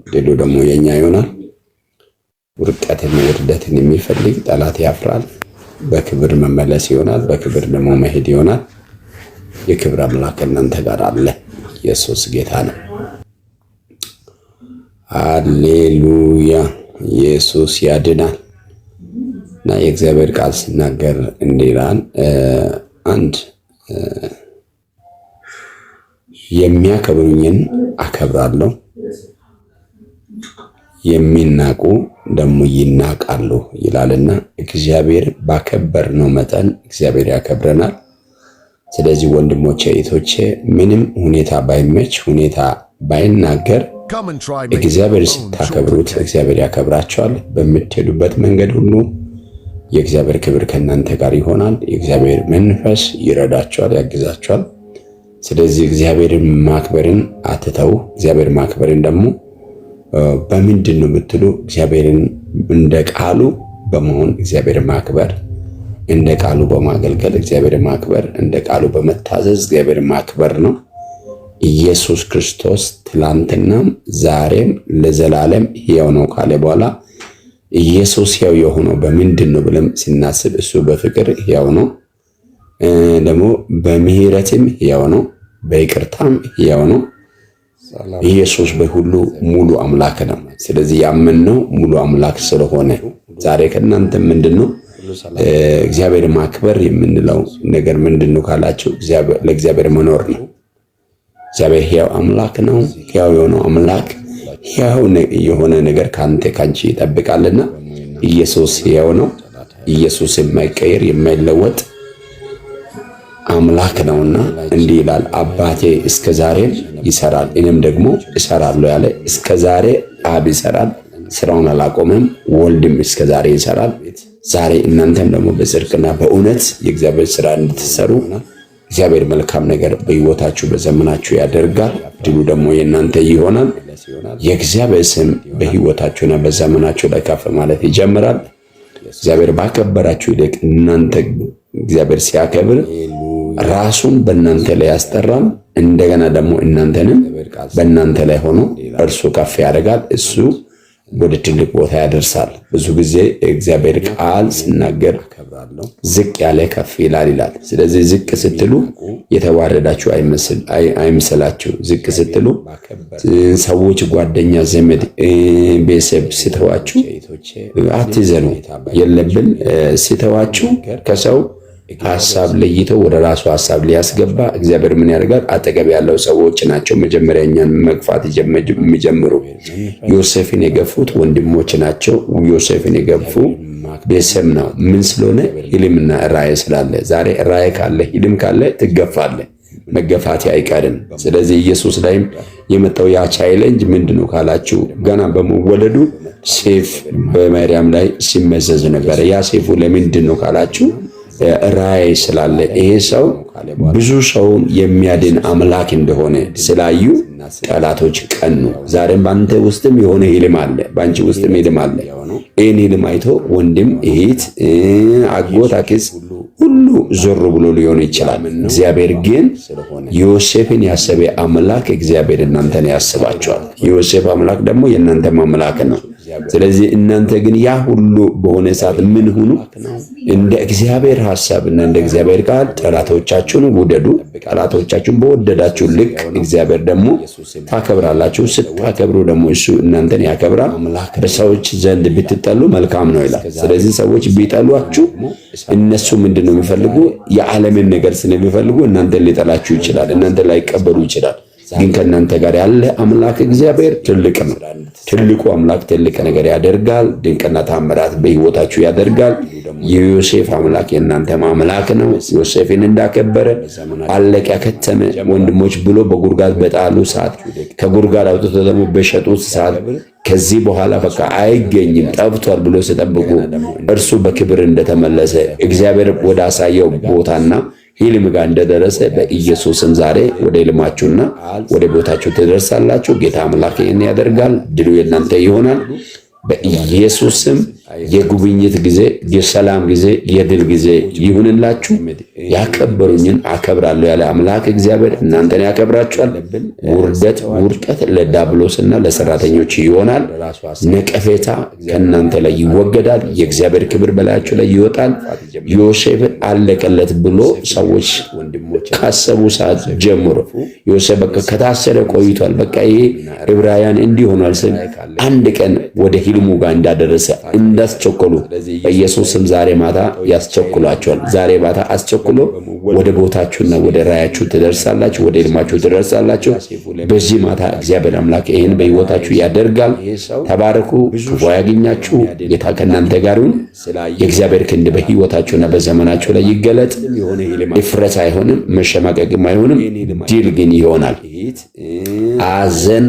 ድሉ ደግሞ የኛ ይሆናል። ውርቀትን ውርደትን የሚፈልግ ጠላት ያፍራል። በክብር መመለስ ይሆናል። በክብር ደግሞ መሄድ ይሆናል። የክብር አምላክ እናንተ ጋር አለ። ኢየሱስ ጌታ ነው። ሃሌሉያ! ኢየሱስ ያድናል። እና የእግዚአብሔር ቃል ሲናገር እንዲህ ይላል፣ አንድ የሚያከብሩኝን አከብራለሁ፣ የሚናቁ ደግሞ ይናቃሉ ይላልና እግዚአብሔር ባከበርነው መጠን እግዚአብሔር ያከብረናል። ስለዚህ ወንድሞቼ እህቶቼ፣ ምንም ሁኔታ ባይመች ሁኔታ ባይናገር እግዚአብሔር ስታከብሩት እግዚአብሔር ያከብራቸዋል። በምትሄዱበት መንገድ ሁሉ የእግዚአብሔር ክብር ከእናንተ ጋር ይሆናል። የእግዚአብሔር መንፈስ ይረዳቸዋል፣ ያግዛቸዋል። ስለዚህ እግዚአብሔርን ማክበርን አትተው። እግዚአብሔር ማክበርን ደግሞ በምንድን ነው የምትሉ፣ እግዚአብሔርን እንደ ቃሉ በመሆን እግዚአብሔር ማክበር፣ እንደ ቃሉ በማገልገል እግዚአብሔር ማክበር፣ እንደ ቃሉ በመታዘዝ እግዚአብሔር ማክበር ነው። ኢየሱስ ክርስቶስ ትላንትናም ዛሬም ለዘላለም ሕያው ነው ካለ በኋላ ኢየሱስ ሕያው የሆነው በምንድን ነው ብለን ስናስብ እሱ በፍቅር ሕያው ነው፣ ደግሞ በምህረትም ሕያው ነው፣ በይቅርታም ሕያው ነው። ኢየሱስ በሁሉ ሙሉ አምላክ ነው። ስለዚህ ያመንነው ሙሉ አምላክ ስለሆነ ዛሬ ከእናንተ ምንድነው እግዚአብሔር ማክበር የምንለው ነገር ምንድነው ካላችሁ ለእግዚአብሔር መኖር ነው። እግዚአብሔር ሕያው አምላክ ነው። ሕያው የሆነው አምላክ ሕያው የሆነ ነገር ካንቺ ይጠብቃልና ኢየሱስ ሕያው ነው። ኢየሱስ የማይቀየር የማይለወጥ አምላክ ነውና እንዲህ ይላል፣ አባቴ እስከ ዛሬ ይሰራል እኔም ደግሞ እሰራለሁ ያለ እስከ ዛሬ አብ ይሰራል፣ ስራውን አላቆመም። ወልድም እስከ ዛሬ ይሰራል። ዛሬ እናንተም ደግሞ በጽድቅና በእውነት የእግዚአብሔር ስራ እንድትሰሩ እግዚአብሔር መልካም ነገር በሕይወታችሁ በዘመናችሁ ያደርጋል። ድሉ ደግሞ የእናንተ ይሆናል። የእግዚአብሔር ስም በሕይወታችሁና በዘመናችሁ ላይ ከፍ ማለት ይጀምራል። እግዚአብሔር ባከበራችሁ ይልቅ እናንተ እግዚአብሔር ሲያከብር ራሱን በእናንተ ላይ ያስጠራል። እንደገና ደግሞ እናንተንም በእናንተ ላይ ሆኖ እርሱ ከፍ ያደርጋል። እሱ ወደ ትልቅ ቦታ ያደርሳል። ብዙ ጊዜ እግዚአብሔር ቃል ሲናገር ዝቅ ያለ ከፍ ይላል ይላል። ስለዚህ ዝቅ ስትሉ የተዋረዳችሁ አይምሰላችሁ። ዝቅ ስትሉ ሰዎች፣ ጓደኛ፣ ዘመድ፣ ቤተሰብ ስተዋችሁ አትዘኑ። የለብን ስተዋችሁ ከሰው ሐሳብ ለይቶ ወደ ራሱ ሐሳብ ሊያስገባ እግዚአብሔር ምን ያደርጋል? አጠገብ ያለው ሰዎች ናቸው መጀመሪያ እኛን መግፋት የሚጀምሩ። ዮሴፍን የገፉት ወንድሞች ናቸው። ዮሴፍን የገፉ ቤተሰብ ነው። ምን ስለሆነ? ሕልምና ራእይ ስላለ። ዛሬ ራእይ ካለ ሕልም ካለ ትገፋለ፣ መገፋት አይቀርም። ስለዚህ ኢየሱስ ላይም የመጣው ያ ቻሌንጅ ምንድነው ካላችሁ ገና በመወለዱ ሴፍ በማርያም ላይ ሲመዘዝ ነበር። ያ ሴፉ ለምንድን ነው ካላችሁ ራእይ ስላለ ይሄ ሰው ብዙ ሰውን የሚያድን አምላክ እንደሆነ ስላዩ ጠላቶች ቀኑ። ዛሬም ባንተ ውስጥም የሆነ ሕልም አለ፣ ባንቺ ውስጥም ሕልም አለ። ይህን ሕልም አይቶ ወንድም፣ እህት፣ አጎት፣ አክስት ሁሉ ዞር ብሎ ሊሆን ይችላል። እግዚአብሔር ግን ዮሴፍን ያሰበ አምላክ እግዚአብሔር እናንተን ያስባቸዋል። ዮሴፍ አምላክ ደግሞ የእናንተም አምላክ ነው። ስለዚህ እናንተ ግን ያ ሁሉ በሆነ ሰዓት ምን ሁኑ? እንደ እግዚአብሔር ሐሳብና እንደ እግዚአብሔር ቃል ጠላቶቻችሁን ውደዱ። ጠላቶቻችሁን በወደዳችሁ ልክ እግዚአብሔር ደግሞ ታከብራላችሁ። ስታከብሩ ደግሞ እሱ እናንተን ያከብራል። በሰዎች ዘንድ ብትጠሉ መልካም ነው ይላል። ስለዚህ ሰዎች ቢጠሏችሁ እነሱ ምንድነው የሚፈልጉ? የዓለምን ነገር ስለሚፈልጉ እናንተን ሊጠላችሁ ይችላል፣ እናንተን ላይቀበሉ ይችላል። ግን ከእናንተ ጋር ያለ አምላክ እግዚአብሔር ትልቅ ነው። ትልቁ አምላክ ትልቅ ነገር ያደርጋል። ድንቅና ታምራት በሕይወታችሁ ያደርጋል። የዮሴፍ አምላክ የእናንተም አምላክ ነው። ዮሴፍን እንዳከበረ አለቀ ከተመ ወንድሞች ብሎ በጉርጋድ በጣሉ ሰዓት ከጉርጋድ አውጥቶ ደግሞ በሸጡት ሰዓት ከዚህ በኋላ በቃ አይገኝም ጠፍቷል ብሎ ሲጠብቁ እርሱ በክብር እንደተመለሰ እግዚአብሔር ወደ አሳየው ቦታና ሕልም ጋር እንደደረሰ በኢየሱስም ዛሬ ወደ ሕልማችሁና ወደ ቦታችሁ ትደርሳላችሁ። ጌታ አምላክ ይህን ያደርጋል። ድሉ የእናንተ ይሆናል። በኢየሱስም የጉብኝት ጊዜ፣ የሰላም ጊዜ፣ የድል ጊዜ ይሁንላችሁ። ያከበሩኝን አከብራለሁ ያለ አምላክ እግዚአብሔር እናንተን ያከብራችኋል። ውርደት ለዲያብሎስና ለሰራተኞች ይሆናል። ነቀፌታ ከእናንተ ላይ ይወገዳል። የእግዚአብሔር ክብር በላያችሁ ላይ ይወጣል። ዮሴፍ አለቀለት ብሎ ሰዎች ካሰቡ ሰዓት ጀምሮ ዮሴፍ በቃ ከታሰረ ቆይቷል። በቃ ይሄ ዕብራውያን እንዲህ ሆኗል ስል አንድ ቀን ወደ ህልሙ ጋር እንዳደረሰ እንዳስቸኮሉ በኢየሱስም ዛሬ ማታ ያስቸኩሏቸዋል። ዛሬ ማታ አስቸኩሎ ወደ ቦታችሁና ወደ ራያችሁ ትደርሳላችሁ፣ ወደ ህልማችሁ ትደርሳላችሁ። በዚህ ማታ እግዚአብሔር አምላክ ይህን በህይወታችሁ ያደርጋል። ተባረኩ። ክፉ ያገኛችሁ። ጌታ ከእናንተ ጋር ይሁን። የእግዚአብሔር ክንድ በህይወታችሁና በዘመናችሁ ላይ ይገለጥ። እፍረት አይሆንም፣ መሸማቀቅም አይሆንም፣ ድል ግን ይሆናል። አዘን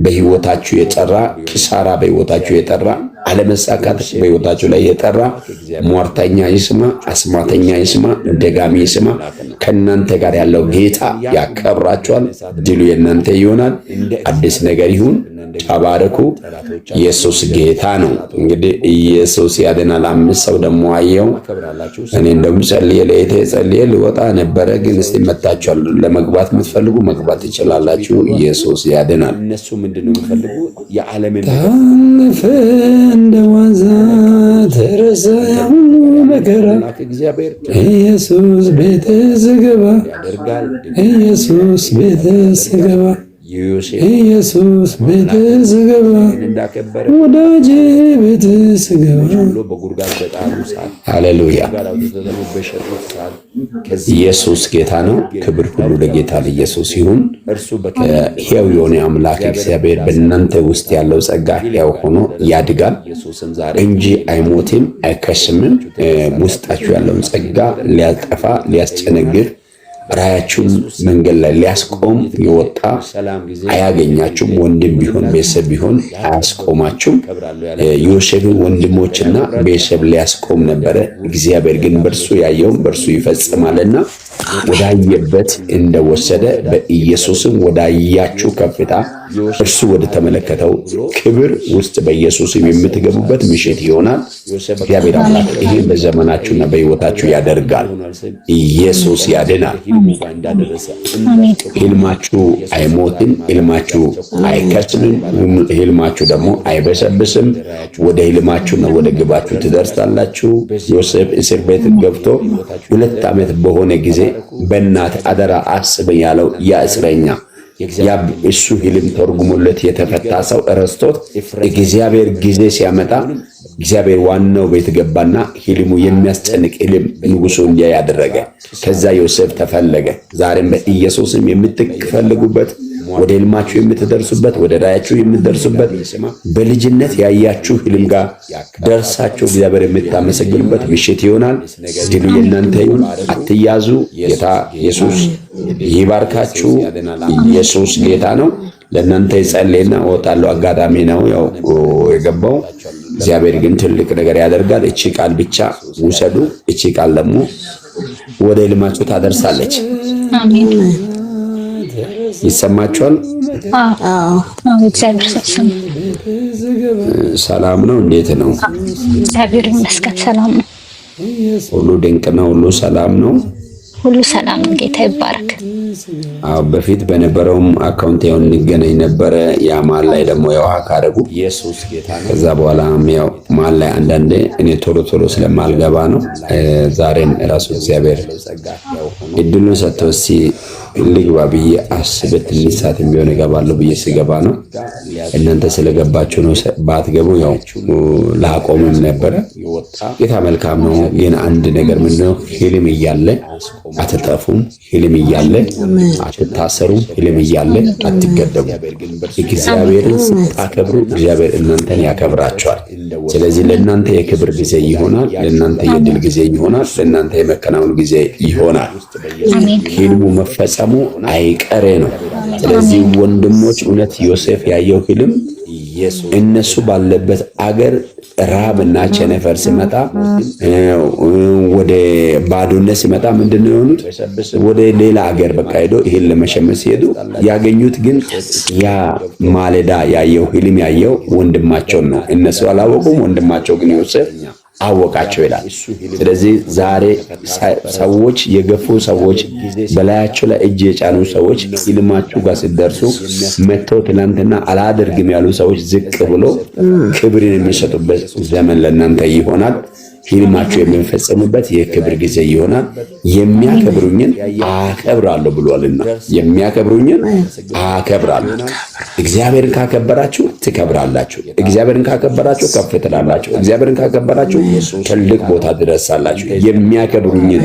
በህይወታችሁ የጠራ ኪሳራ በህይወታችሁ የጠራ አለመሳካት በህይወታችሁ ላይ የጠራ ሟርተኛ ይስማ፣ አስማተኛ ይስማ፣ ደጋሚ ይስማ። ከእናንተ ጋር ያለው ጌታ ያከብራችኋል። ድሉ የእናንተ ይሆናል። አዲስ ነገር ይሁን። ተባረኩ። ኢየሱስ ጌታ ነው። እንግዲህ ኢየሱስ ያድናል። 5 ሰው ደግሞ አየው። እኔ እንደውም ጸልዬ ልወጣ ነበረ፣ ግን እስቲ መጣችኋል። ለመግባት የምትፈልጉ መግባት ትችላላችሁ። ኢየሱስ ያድናል። እነሱ ምንድነው የሚፈልጉ? የዓለምን ታለፈ እንደዋዛ ተረሳ መከራ። ኢየሱስ ቤተ ስገባ ያደርጋል። ኢየሱስ ቤተ ስገባ ኢየሱስ ቤተ ስገባ ወዳጄ ቤተ ስገባ። ሃሌሉያ! ኢየሱስ ጌታ ነው። ክብር ሁሉ ለጌታ ለኢየሱስ ይሁን። ሕያው የሆነ አምላክ እግዚአብሔር በእናንተ ውስጥ ያለው ጸጋ ሕያው ሆኖ ያድጋል እንጂ አይሞትም፣ አይከስምም። ውስጣችሁ ያለውን ጸጋ ሊያጠፋ ሊያስጨነግፍ ራያችሁን መንገድ ላይ ሊያስቆም የወጣ አያገኛችሁም። ወንድም ቢሆን ቤተሰብ ቢሆን አያስቆማችሁም። ዮሴፍን ወንድሞችና ቤተሰብ ሊያስቆም ነበረ። እግዚአብሔር ግን በእርሱ ያየውን በእርሱ ይፈጽማልና ወዳየበት እንደወሰደ በኢየሱስም ወዳያችሁ ከፍታ እርሱ ወደ ተመለከተው ክብር ውስጥ በኢየሱስም የምትገቡበት ምሽት ይሆናል። እግዚአብሔር አምላክ ይሄን በዘመናችሁና በሕይወታችሁ ያደርጋል። ኢየሱስ ያድናል። ሕልማችሁ አይሞትም፣ ሕልማችሁ አይከስምም፣ ሕልማችሁ ደግሞ አይበሰብስም። ወደ ሕልማችሁና ወደ ግባችሁ ትደርሳላችሁ። ዮሴፍ እስር ቤት ገብቶ 2 ዓመት በሆነ ጊዜ በእናት አደራ አስበኝ ያለው ያ እስረኛ እሱ ሕልም ተርጉሞለት የተፈታ ሰው ረስቶት እግዚአብሔር ጊዜ ሲያመጣ እግዚአብሔር ዋናው ቤት ገባና ሕልሙ የሚያስጨንቅ ሕልም ንጉሡ እንዲያ ያደረገ። ከዛ ዮሴፍ ተፈለገ። ዛሬም በኢየሱስም የምትፈልጉበት ወደ ሕልማችሁ የምትደርሱበት ወደ ራያችሁ የምትደርሱበት በልጅነት ያያችሁ ሕልም ጋር ደርሳችሁ እግዚአብሔር የምታመሰግኑበት ምሽት ይሆናል። ድሉ የእናንተ ይሁን። አትያዙ። ጌታ ኢየሱስ ይባርካችሁ። ኢየሱስ ጌታ ነው። ለእናንተ ይጸልይና እወጣለሁ። አጋጣሚ ነው ያው የገባው። እግዚአብሔር ግን ትልቅ ነገር ያደርጋል። እቺ ቃል ብቻ ውሰዱ። እቺ ቃል ደግሞ ወደ ሕልማችሁ ታደርሳለች። አሜን። ይሰማችኋል? ሰላም ነው? እንዴት ነው? እግዚአብሔር ይመስገን ሰላም ነው። ሁሉ ድንቅ ነው። ሁሉ ሰላም ነው። ሁሉ ሰላም ነው። ጌታ ይባረክ። በፊት በነበረውም አካውንት ያው እንገናኝ ነበረ። ያ ማል ላይ ደግሞ ያው ካረጉ ኢየሱስ ጌታ ነው። ከዛ በኋላ ያው ማል ላይ አንዳንዴ እኔ ቶሎ ስለማልገባ ነው። ዛሬም ራሱ እግዚአብሔር እድሉን ሰጥቶ ልግባ ብዬ አስቤ ትንሽ ሰዓት ቢሆን እገባለሁ ብዬ ስገባ ነው። እናንተ ስለገባችሁ ነው። ባትገቡ ያው ላቆምም ነበረ። ጌታ መልካም ነው። ግን አንድ ነገር ምንድነው? ሕልም እያለ አትጠፉም። ሕልም እያለ አትታሰሩም። ሕልም እያለ አትገደቡ። እግዚአብሔርን ስታከብሩ እግዚአብሔር እናንተን ያከብራቸዋል። ስለዚህ ለእናንተ የክብር ጊዜ ይሆናል። ለእናንተ የድል ጊዜ ይሆናል። ለእናንተ የመከናወን ጊዜ ይሆናል። ሕልሙ መፈጸም መፈጸሙ አይቀሬ ነው። ስለዚህ ወንድሞች እውነት ዮሴፍ ያየው ህልም እነሱ ባለበት አገር ራብና ቸነፈር ሲመጣ ወደ ባዶነት ሲመጣ ምንድነው የሆኑት? ወደ ሌላ አገር በቃ ሄዶ ይሄን ለመሸመት ሲሄዱ ያገኙት ግን ያ ማለዳ ያየው ህልም ያየው ወንድማቸውን ነው። እነሱ አላወቁም፣ ወንድማቸው ግን ዮሴፍ አወቃቸው ይላል። ስለዚህ ዛሬ ሰዎች የገፉ ሰዎች በላያቸው ላይ እጅ የጫኑ ሰዎች ህልማችሁ ጋር ሲደርሱ መተው ትናንትና አላደርግም ያሉ ሰዎች ዝቅ ብሎ ክብርን የሚሰጡበት ዘመን ለእናንተ ይሆናል። ህልማችሁ የሚፈጸምበት የክብር ጊዜ ይሆናል። የሚያከብሩኝን አከብራለሁ ብሏልና የሚያከብሩኝን አከብራለሁ። እግዚአብሔርን ካከበራችሁ ትከብራላችሁ። እግዚአብሔርን ካከበራችሁ ከፍ ትላላችሁ። እግዚአብሔርን ካከበራችሁ ትልቅ ቦታ ትደርሳላችሁ። የሚያከብሩኝን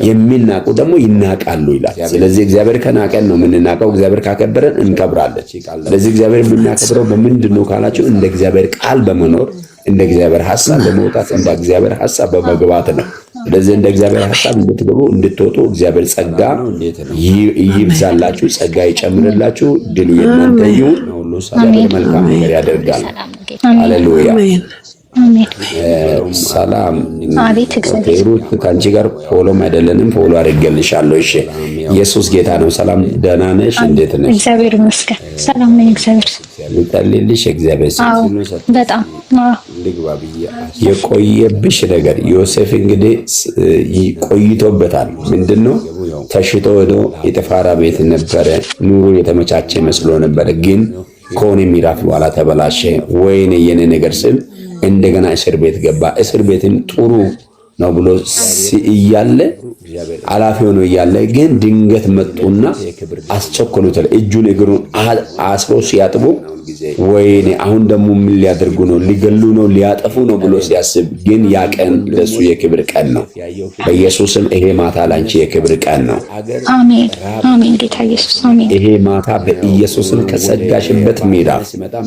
የሚናቁ ደግሞ ይናቃሉ ይላል። ስለዚህ እግዚአብሔር ከናቀን ነው የምንናቀው፣ እግዚአብሔር ካከበረን እንከብራለን። ስለዚህ እግዚአብሔር የምናከብረው በምንድን ነው ካላችሁ እንደ እግዚአብሔር ቃል በመኖር እንደ እግዚአብሔር ሐሳብ በመውጣት እንደ እግዚአብሔር ሐሳብ በመግባት ነው። ስለዚህ እንደ እግዚአብሔር ሐሳብ እንድትገቡ እንድትወጡ እግዚአብሔር ጸጋ ይብዛላችሁ፣ ጸጋ ይጨምርላችሁ። ድሉ የእናንተ ይሁን። ሁሉ እግዚአብሔር መልካም ነገር ያደርጋል። ሃሌሉያ አሜን። ሰላም አቤት። ሩት ከአንቺ ጋር ፎሎም አይደለንም፣ ፎሎ አድርጌልሻለሁ። እሺ ኢየሱስ ጌታ ነው። ሰላም ደህና ነሽ? እንዴት ነሽ? እግዚአብሔር ይመስገን ሰላም ነኝ። እግዚአብሔር ልጠልልሽ። እግዚአብሔር በጣም ልግባ ብዬ የቆየብሽ ነገር ዮሴፍ እንግዲህ ቆይቶበታል። ምንድነው? ተሽጦ ሄዶ የጠፋራ ቤት ነበረ። ኑሮ የተመቻቸ መስሎ ነበረ። ግን ከሆነ ሚራፍ በኋላ ተበላሸ። ወይኔ የኔ ነገር ስል እንደገና እስር ቤት ገባ። እስር ቤትም ጥሩ ነው ብሎ እያለ ኃላፊ ሆኖ እያለ ግን ድንገት መጡና አስቸኮሉት። እጁን እግሩን አስሮ ሲያጥቡ ወይኔ አሁን ደግሞ ምን ሊያደርጉ ነው? ሊገሉ ነው? ሊያጠፉ ነው ብሎ ሲያስብ ግን ያ ቀን ለሱ የክብር ቀን ነው። በኢየሱስም ይሄ ማታ ላንቺ የክብር ቀን ነው። አሜን አሜን። ጌታ ኢየሱስ አሜን። ይሄ ማታ በኢየሱስም ከጸጋሽበት ምዕራፍ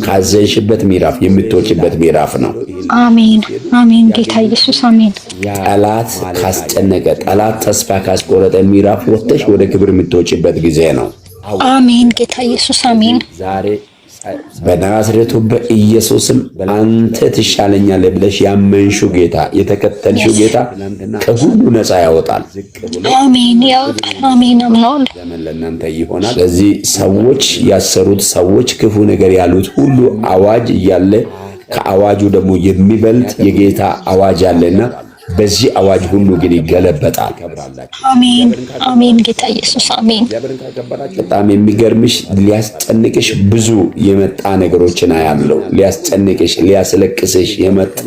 ካዘንሽበት ምዕራፍ የምትወጪበት ምዕራፍ ነው። አሜን አሜን። ጌታ ኢየሱስ አሜን። ጠላት ካስጨነቀ ጠላት ተስፋ ካስቆረጠ ምዕራፍ ወጥተሽ ወደ ክብር የምትወጪበት ጊዜ ነው። አሜን። ጌታ ኢየሱስ አሜን። ዛሬ በናዝሬቱ በኢየሱስም አንተ ትሻለኛለህ ብለሽ ያመንሽው ጌታ የተከተልሽው ጌታ ከሁሉ ነፃ ያወጣል። አሜን። ያወጣል። አሜን። አምነዋል። ዘመን ለእናንተ ይሆናል። ስለዚህ ሰዎች ያሰሩት ሰዎች ክፉ ነገር ያሉት ሁሉ አዋጅ እያለ ከአዋጁ ደግሞ የሚበልጥ የጌታ አዋጅ አለና በዚህ አዋጅ ሁሉ ግን ይገለበጣል። አሜን አሜን። ጌታ ኢየሱስ አሜን። በጣም የሚገርምሽ ሊያስጨንቅሽ ብዙ የመጣ ነገሮችን አያለው። ሊያስጨንቅሽ ሊያስለቅስሽ የመጣ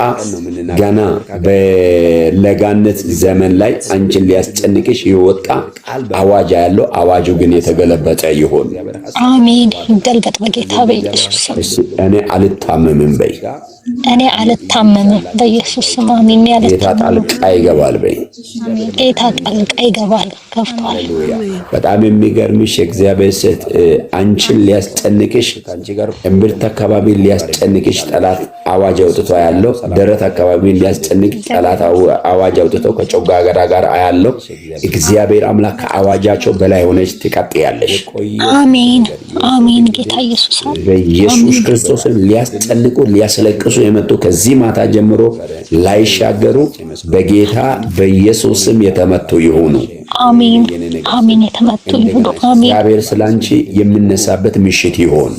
ገና በለጋነት ዘመን ላይ አንቺን ሊያስጨንቅሽ የወጣ አዋጅ ያለው አዋጁ ግን የተገለበጠ ይሆን። አሜን። ይገልበጥ በጌታ በኢየሱስ ስም። እኔ አልታመምም በይ። እኔ አልታመምም በኢየሱስ ስም። አሜን። ጌታ ጣልቃ ይገባል በይ። ጌታ ጣልቃ ይገባል። ከፍቷል። በጣም የሚገርምሽ የእግዚአብሔር ሴት አንቺን ሊያስጨንቅሽ እምብርት አካባቢ ሊያስጨንቅሽ ጠላት አዋጅ አውጥቶ ያለው ደረት አካባቢ ሊያስጨንቅ ጠላት አዋጅ አውጥቶ ከጮጋገራ ጋር ያለው እግዚአብሔር አምላክ ከአዋጃቸው በላይ ሆነሽ ትቀጥያለሽ። አሜን አሜን። ጌታ ኢየሱስ በኢየሱስ ክርስቶስ ሊያስጨንቁ ሊያስለቅሱ የመጡ ከዚህ ማታ ጀምሮ ላይሻገሩ በጌታ በኢየሱስ ስም የተመቱ ይሁኑ። አሜን አሜን። የተመቱ ይሁኑ። አሜን። እግዚአብሔር ስላንቺ የምነሳበት ምሽት ይሆን።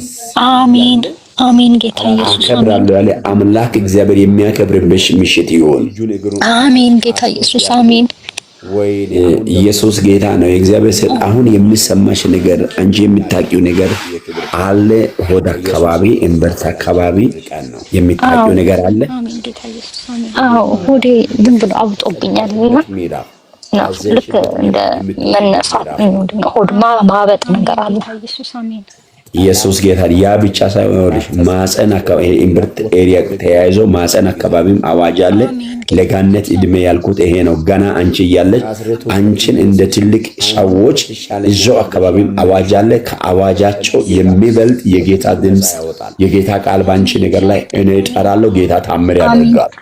አሜን አሜን። ጌታ ኢየሱስ አከብራለሁ ያለ አምላክ እግዚአብሔር የሚያከብርብሽ ምሽት ይሆን። አሜን። ጌታ ኢየሱስ አሜን። ኢየሱስ ጌታ ነው። የእግዚአብሔር ሴት አሁን የሚሰማሽ ነገር አንቺ የምታውቂው ነገር አለ። ሆድ አካባቢ እምብርት አካባቢ የምታውቂው ነገር አለ። አዎ ሆዴ ዝም ብሎ አብጦብኛል እና ልክ እንደ መነሳት ሆድ ማበጥ ነገር አለ። ኢየሱስ አሜን። ኢየሱስ ጌታ ያ ብቻ ሳይሆን ማፀን አካባቢ እምብርት ኤሪያ ተያይዞ ማፀን አካባቢም አዋጅ አለ። ለጋነት እድሜ ያልኩት ይሄ ነው። ገና አንቺ እያለች አንቺን እንደ ትልቅ ሰዎች እዛው አካባቢም አዋጅ አለ። ከአዋጃቸው የሚበልጥ የጌታ ድምፅ የጌታ ቃል ባንቺ ነገር ላይ እኔ እጠራለሁ። ጌታ ታምር ያደርጋል።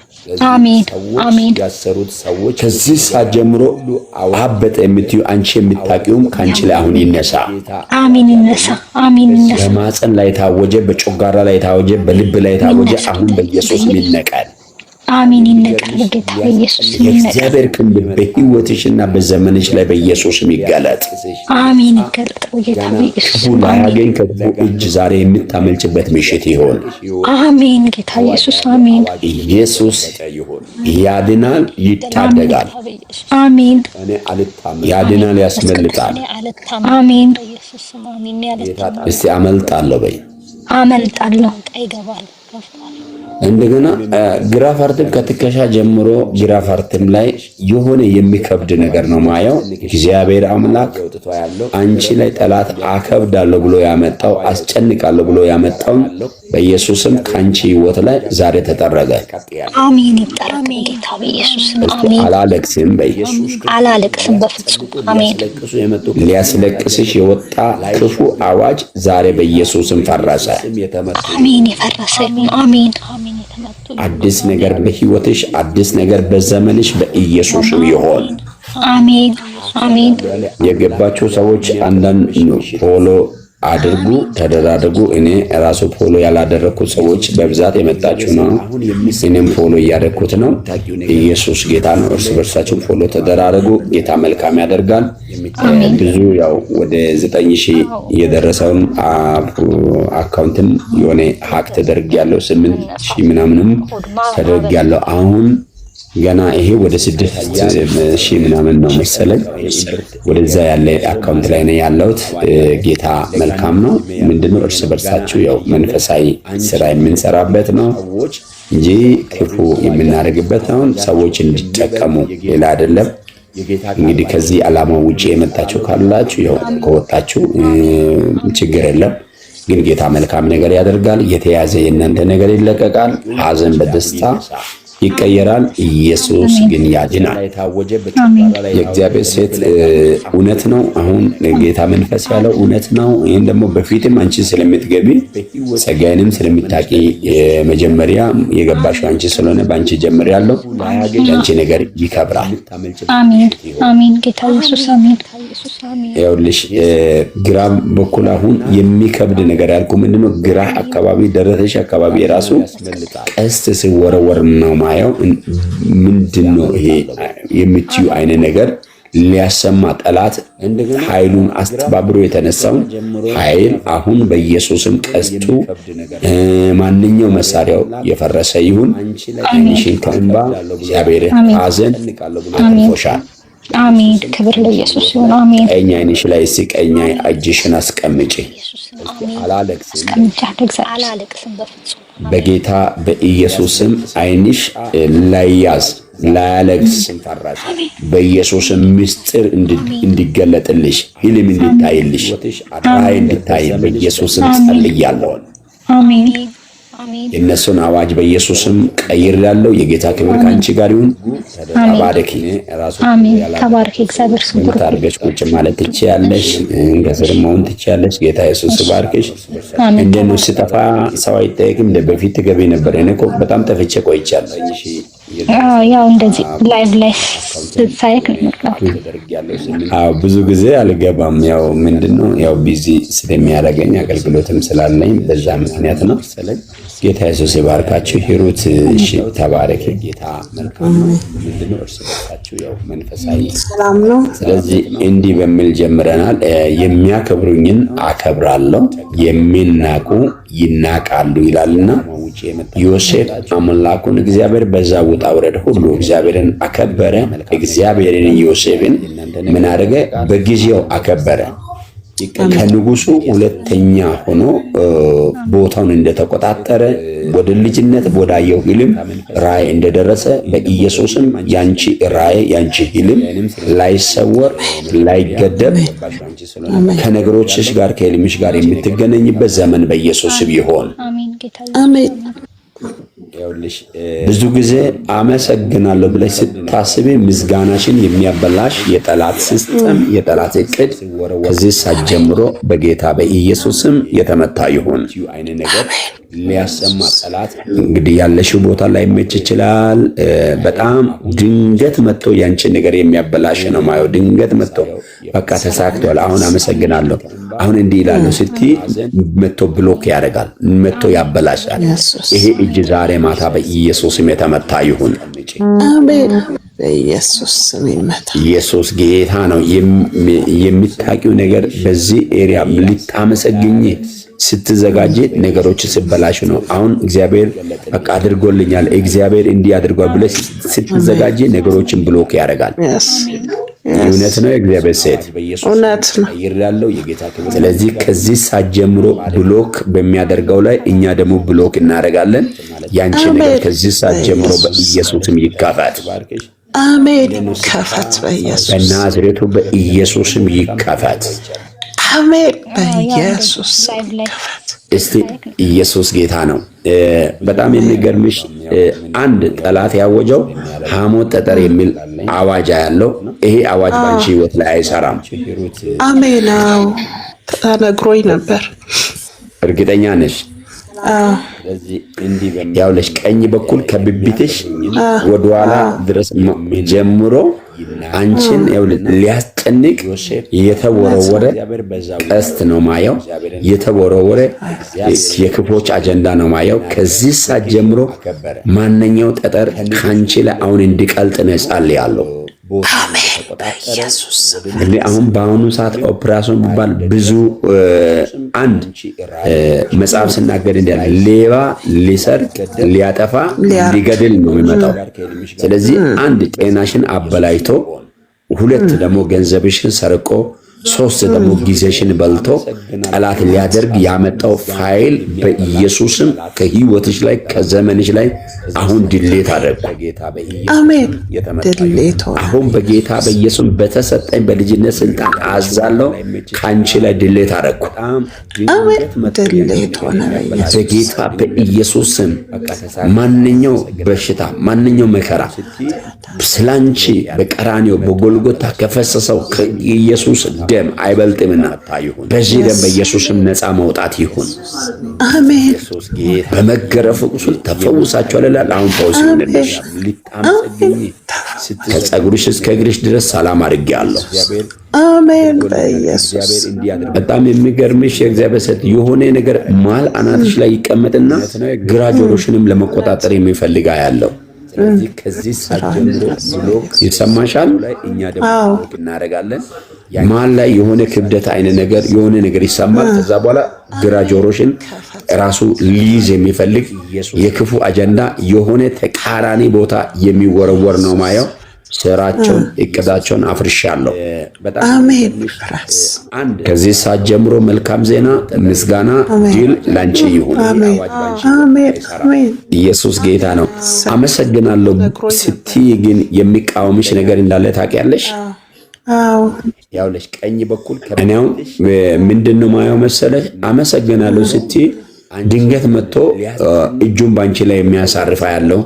አሜን አሜን። ያሰሩት ሰዎች ከዚህ ሰዓት ጀምሮ አበጠ የምትዩ አንቺ የምታውቂውም ከአንቺ ላይ አሁን ይነሳ። አሜን ይነሳ። አሜን ይነሳ። በማፀን ላይ የታወጀ፣ በጮጋራ ላይ የታወጀ፣ በልብ ላይ የታወጀ አሁን በኢየሱስ ይነቃል። አሜን ይነቃል። በጌታ በኢየሱስ ይነቃል። የእግዚአብሔር ክንድ በሕይወትሽና በዘመንሽ ላይ በኢየሱስ ይገለጥ። አሜን ይገለጥ። በጌታ በኢየሱስ ያገኝ ከክፉ እጅ ዛሬ የምታመልጭበት ምሽት ይሆን። አሜን ጌታ ኢየሱስ አሜን። ኢየሱስ ያድናል፣ ይታደጋል። አሜን ያድናል፣ ያስመልጣል። አሜን። እስቲ አመልጣለሁ በይ። አመልጣለሁ። እንደገና ግራፋርትም ከትከሻ ጀምሮ ግራፋርትም ላይ የሆነ የሚከብድ ነገር ነው ማየው። እግዚአብሔር አምላክ አንቺ ላይ ጠላት አከብዳለሁ ብሎ ያመጣው አስጨንቃለሁ ብሎ ያመጣውን በኢየሱስም ካንቺ ሕይወት ላይ ዛሬ ተጠረገ። አሜን ይጠረግ ጌታ በኢየሱስ አሜን። አላለቅስም በኢየሱስ አላለቅስም በፍጹም አሜን። ሊያስለቅስሽ የወጣ ክፉ አዋጅ ዛሬ በኢየሱስም ፈረሰ። አሜን የፈረሰ አሜን። አዲስ ነገር በሕይወትሽ፣ አዲስ ነገር በዘመንሽ በኢየሱስ ይሆን። አሜን አሜን። የገባችሁ ሰዎች አንዳንድ ፎሎ አድርጉ፣ ተደራደጉ። እኔ ራሱ ፎሎ ያላደረኩት ሰዎች በብዛት የመጣችሁ ነው። እኔም ፎሎ እያደረኩት ነው። ኢየሱስ ጌታ ነው። እርስ በርሳችሁ ፎሎ ተደራረጉ። ጌታ መልካም ያደርጋል። ብዙ ያው ወደ 9000 የደረሰውን አካውንትም የሆነ ሀክ ተደርጊያለሁ። 8000 ምናምንም ተደርጊያለሁ። አሁን ገና ይሄ ወደ 6000 ምናምን ነው መሰለኝ። ወደዛ ያለ አካውንት ላይ ነው ያለሁት። ጌታ መልካም ነው። ምንድነው እርስ በርሳችሁ ያው መንፈሳዊ ስራ የምንሰራበት ነው እንጂ ክፉ የምናደርግበት ነው። ሰዎች እንዲጠቀሙ ሌላ አይደለም። እንግዲህ ከዚህ ዓላማ ውጪ የመጣችሁ ካላችሁ ያው ከወጣችሁ ችግር የለም። ግን ጌታ መልካም ነገር ያደርጋል። የተያዘ የእናንተ ነገር ይለቀቃል። ሐዘን በደስታ ይቀየራል። ኢየሱስ ግን ያድናል። የእግዚአብሔር ሴት እውነት ነው። አሁን ጌታ መንፈስ ያለው እውነት ነው። ይህን ደግሞ በፊትም አንቺ ስለምትገቢ ጸጋዬንም ስለምታቂ መጀመሪያ የገባሽው አንቺ ስለሆነ በአንቺ ጀምሬያለሁ። አንቺ ነገር ይከብራል። አሜን አሜን። ጌታ ኢየሱስ አሜን። ይኸውልሽ ግራ በኩል አሁን የሚከብድ ነገር ያልኩ ምንድነው? ግራ አካባቢ ደረተሽ አካባቢ የራሱ ቀስት ሲወረወር ነው ማየው። ምንድነው ይሄ የምትዩ አይነ ነገር ሊያሰማ ጠላት ኃይሉን አስተባብሮ የተነሳውን ኃይል አሁን በኢየሱስም ቀስቱ ማንኛው መሳሪያው የፈረሰ ይሁን። ዓይንሽን ከእንባ እግዚአብሔር ሐዘን አጥፎሻል። አሜን። ክብር ለኢየሱስ ይሁን። አሜን። ቀኝ ዓይንሽ ላይ እስኪ ቀኝ እጅሽን አስቀምጪ። አላለቅስም በፍጹም በጌታ በኢየሱስም ዓይንሽ ላይያዝ ላያለቅስ በኢየሱስም ምስጢር እንዲገለጥልሽ ሕልም እንዲታይልሽ ራእይ እንዲታይ በኢየሱስም ጸልያለሁ። አሜን። የእነሱን አዋጅ በኢየሱስም ቀይሬያለሁ። የጌታ ክብር ከአንቺ ጋር ይሁን። ተባረኪ። አሜን። ተባረኪ። እግዚአብሔር ስም ታርገሽ ቁጭ ማለት ትችያለሽ፣ ከስር መሆን ትችያለሽ። ጌታ ኢየሱስ ይባርክሽ። እንደነው ስጠፋ ሰው አይጠየቅም። በፊት ትገቢ ነበር። እኔ እኮ በጣም ጠፍቼ ቆይቻለሁ። ያው እንደዚህ ላይቭ ላይ ሳይክ ነው። አዎ ብዙ ጊዜ አልገባም። ያው ምንድነው ያው ቢዚ ስለሚያደርገኝ አገልግሎትም ስላለኝ በዛ ምክንያት ነው። ጌታ ኢየሱስ ይባርካችሁ። ሂሩት እሺ፣ ተባረክ። ጌታ መልካም ነው። ምንድነው እርስ በርሳችሁ ያው መንፈሳዊ ሰላም ነው። ስለዚህ እንዲህ በሚል ጀምረናል። የሚያከብሩኝን አከብራለሁ፣ የሚናቁ ይናቃሉ ይላልና ዮሴፍ አምላኩን እግዚአብሔር በዛ ውጣ ውረድ ሁሉ እግዚአብሔርን አከበረ። እግዚአብሔርን ዮሴፍን ምን አደረገ? በጊዜው አከበረ። ከንጉሱ ሁለተኛ ሆኖ ቦታውን እንደተቆጣጠረ ወደ ልጅነት ወዳየው ሕልም ራእይ እንደደረሰ በኢየሱስም ያንቺ ራእይ ያንቺ ሕልም ላይሰወር ላይገደብ ከነገሮችሽ ጋር ከሕልምሽ ጋር የምትገናኝበት ዘመን በኢየሱስም ይሆን። አሜን። ብዙ ጊዜ አመሰግናለሁ ብለሽ ስታስቢ ምስጋናሽን የሚያበላሽ የጠላት ሲስተም የጠላት እቅድ ከዚህ ሰዓት ጀምሮ በጌታ በኢየሱስም የተመታ ይሁን። ሊያሰማ ጠላት እንግዲህ ያለሽው ቦታ ላይ መች ይችላል። በጣም ድንገት መጥቶ ያንቺን ነገር የሚያበላሽ ነው ማየው። ድንገት መጥቶ በቃ ተሳክቷል፣ አሁን አመሰግናለሁ፣ አሁን እንዲህ ይላል ስቲ መጥቶ ብሎክ ያደርጋል፣ መጥቶ ያበላሻል። ይሄ እጅ ዛሬ ማታ በኢየሱስ ስም የተመታ ይሁን። አሜን። በኢየሱስ ስም ይመታ። ኢየሱስ ጌታ ነው። የሚታቂው ነገር በዚህ ኤሪያ ልታመሰግኝ ስትዘጋጅ ነገሮች ሲበላሹ ነው። አሁን እግዚአብሔር በቃ አድርጎልኛል፣ እግዚአብሔር እንዲህ አድርጓል ብለሽ ስትዘጋጅ ነገሮችን ብሎክ ያደርጋል። እውነት ነው። እግዚአብሔር ሴት እውነት ነው ይራለው የጌታ ክብር። ስለዚህ ከዚህ ሰዓት ጀምሮ ብሎክ በሚያደርገው ላይ እኛ ደግሞ ብሎክ እናደርጋለን። ያንቺ ነገር ከዚህ ሰዓት ጀምሮ በኢየሱስም ይከፈት። አሜን። ከፈት በኢየሱስ በናዝሬቱ በኢየሱስም ይከፈት። አሜን። በኢየሱስ ከፈት። እስቲ ኢየሱስ ጌታ ነው። በጣም የሚገርምሽ አንድ ጠላት ያወጀው ሐሞት ጠጠር የሚል አዋጅ ያለው ይሄ አዋጅ ባንቺ ህይወት ላይ አይሰራም። አሜን። አዎ ተነግሮኝ ነበር። እርግጠኛ ነሽ? ስለዚህ እንዲህ ያውለሽ ቀኝ በኩል ከብብትሽ ወደኋላ ድረስ ጀምሮ አንቺን ሊያስጨንቅ የተወረወረ ቀስት ነው ማየው። የተወረወረ የክፎች አጀንዳ ነው ማየው። ከዚህ ሰዓት ጀምሮ ማንኛው ጠጠር ካንቺ ላይ አሁን እንዲቀልጥ ነው ጸልያለሁ። አሜን በኢየሱስ እንግዲህ አሁን በአሁኑ ሰዓት ኦፕራሽን ቢባል ብዙ አንድ መጽሐፍ ሲናገር እንዳለ ሌባ ሊሰርቅ ሊያጠፋ ሊገድል ነው የሚመጣው። ስለዚህ አንድ ጤናሽን አበላሽቶ፣ ሁለት ደግሞ ገንዘብሽን ሰርቆ፣ ሶስት ደግሞ ጊዜሽን በልቶ ጠላት ሊያደርግ ያመጣው ፋይል በኢየሱስም ከህይወትሽ ላይ ከዘመንሽ ላይ አሁን ድሌት አደረኩ። አሜን። ድሌት አሁን በጌታ በኢየሱስ በተሰጠኝ በልጅነት ስልጣን አዛለሁ። ካንቺ ላይ ድሌት አደረኩ። አሜን። ድሌት ሆነ በጌታ በኢየሱስ ስም። ማንኛው በሽታ ማንኛው መከራ ስላንቺ በቀራንዮ በጎልጎታ ከፈሰሰው ከኢየሱስ ደም አይበልጥምና በዚህ ደም በኢየሱስም ነፃ መውጣት ይሁን። አሜን። በመገረፉ ቁስል ተፈውሳችኋል ይላል። አሁን ፈውስ ይሁንልሽ። ከጸጉርሽ እስከ እግርሽ ድረስ ሰላም አድርጌአለሁ። አሜን በኢየሱስ። በጣም የሚገርምሽ የእግዚአብሔር ሴት የሆነ ነገር ማል አናትሽ ላይ ይቀመጥና ግራ ጆሮሽንም ለመቆጣጠር የሚፈልጋ ያለው። ስለዚህ ከዚህ ሰዓት ጀምሮ ብሎክ ይሰማሻል። እኛ ደግሞ እናደርጋለን። ማል ላይ የሆነ ክብደት አይነት ነገር የሆነ ነገር ይሰማል። ከዛ በኋላ ግራ ጆሮሽን ራሱ ሊይዝ የሚፈልግ የክፉ አጀንዳ የሆነ ተቃራኒ ቦታ የሚወረወር ነው ማየው። ስራቸውን እቅዳቸውን አፍርሻለሁ። አሜን። ከዚህ ሰዓት ጀምሮ መልካም ዜና፣ ምስጋና፣ ድል ላንቺ ይሁን። አሜን። ኢየሱስ ጌታ ነው። አመሰግናለሁ ስትይ ግን የሚቃወምሽ ነገር እንዳለ ታውቂያለሽ? አዎ ያውለሽ ቀኝ በኩል ከእኔው ምንድነው ማየው መሰለሽ? አመሰግናለሁ ስትይ ድንገት መጥቶ እጁን ባንቺ ላይ የሚያሳርፋ ያለው።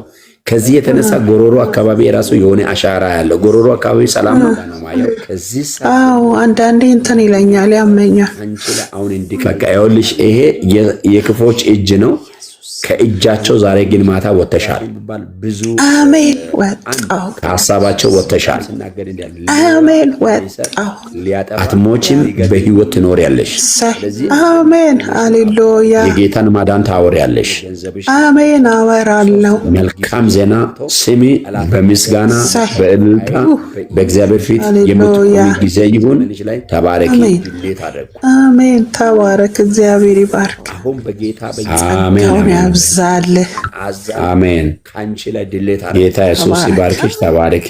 ከዚህ የተነሳ ጎሮሮ አካባቢ የራሱ የሆነ አሻራ ያለው። ጎሮሮ አካባቢ ሰላም ነው ማየው። ከዚህ አንዳንዴ እንትን ይለኛል፣ ያመኛል። አንቺ ላይ አሁን በቃ ይኸውልሽ ይሄ የክፎች እጅ ነው። ከእጃቸው ዛሬ ግን ማታ ወተሻል። አሜን። ወጣው ከሐሳባቸው ወተሻል። አሜን። ወጣው አትሞችም፣ በህይወት ትኖሪያለሽ። አሜን። ሃሌሉያ። የጌታን ማዳን ታወሪያለሽ። አሜን። አወራለሁ። መልካም ዜና ስሚ። በምስጋና በእልልታ በእግዚአብሔር ፊት የምትቆሚ ጊዜ ይሁን። ተባረኪ። አሜን። ተባረክ። እግዚአብሔር ይባርክ። አሁን በጌታ አሜን። ያብዛልህ። አሜን። ካንቺ ላይ ድሌት ጌታ ኢየሱስ ይባርክሽ። ተባረኪ።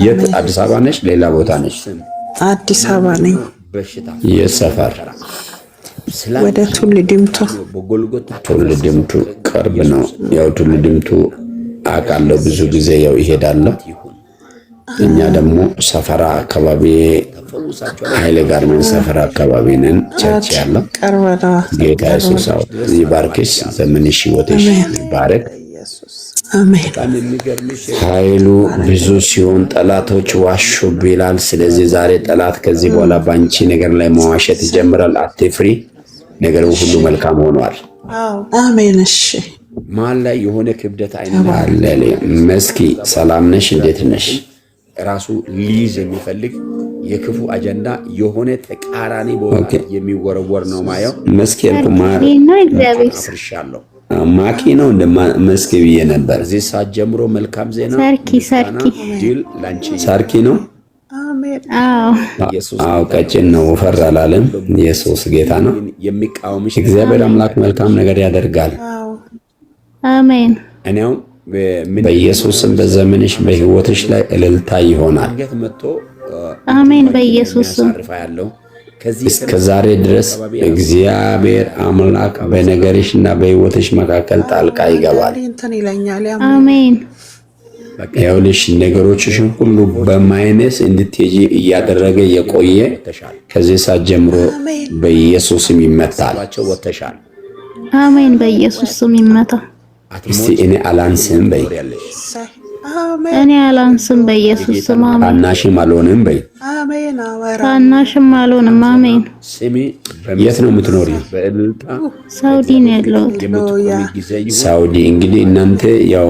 የት አዲስ አበባ ነሽ? ሌላ ቦታ ነሽ? አዲስ አበባ ነኝ። የሰፈር ወደ ቱሉ ዲምቱ። ቱሉ ዲምቱ ቅርብ ነው። ያው ቱሉ ዲምቱ አውቃለሁ፣ ብዙ ጊዜ ያው ይሄዳለሁ። እኛ ደግሞ ሰፈራ አካባቢ ኃይሌ ጋርመን ሰፈራ አካባቢ ነን። ቸርች ያለው ጌታ ኢየሱስ ይባርክሽ። ዘመንሽ ሕይወትሽ ይባረክ። አሜን። ኃይሉ ብዙ ሲሆን ጠላቶች ዋሹብ ይላል። ስለዚህ ዛሬ ጠላት ከዚህ በኋላ ባንቺ ነገር ላይ መዋሸት ይጀምራል። አትፍሪ፣ ነገሩ ሁሉ መልካም ሆኗል። አሜን። እሺ መሀል ላይ የሆነ ክብደት አይነት አለ። መስኪ ሰላም ነሽ? እንዴት ነሽ? ራሱ ሊይዝ የሚፈልግ የክፉ አጀንዳ የሆነ ተቃራኒ ቦታ የሚወረወር ነው ማየው። መስኪ አፍርሻለሁ ማኪ ነው እንደ መስኪ ብዬ ነበር። እዚህ ሰዓት ጀምሮ መልካም ዜና ድል ላንቺ። ሳርኪ ነው። አዎ ቀጭን ነው፣ ወፈር አላለም። ኢየሱስ ጌታ ነው። የሚቃወምሽ እግዚአብሔር አምላክ መልካም ነገር ያደርጋል። አሜን። እኔው በኢየሱስም በዘመንሽ በህይወትሽ ላይ እልልታ ይሆናል። አሜን። በኢየሱስም እስከ ዛሬ ድረስ እግዚአብሔር አምላክ በነገርሽና በህይወትሽ መካከል ጣልቃ ይገባል። አሜን። ይኸውልሽ ነገሮችሽን ሁሉ በማይነስ እንድትሄጂ እያደረገ የቆየ ከዚህ ሰዓት ጀምሮ በኢየሱስም ይመታል። አሜን። በኢየሱስም ይመታ። እስቲ እኔ አላንስም በይ። እኔ አላንስም በኢየሱስ ስም። አሜን። ታናሽም አልሆንም በይ። ታናሽም አልሆንም። አሜን። ስሚ፣ የት ነው የምትኖሪ? ሳውዲ ነው ያለሁት። ሳውዲ። እንግዲህ እናንተ ያው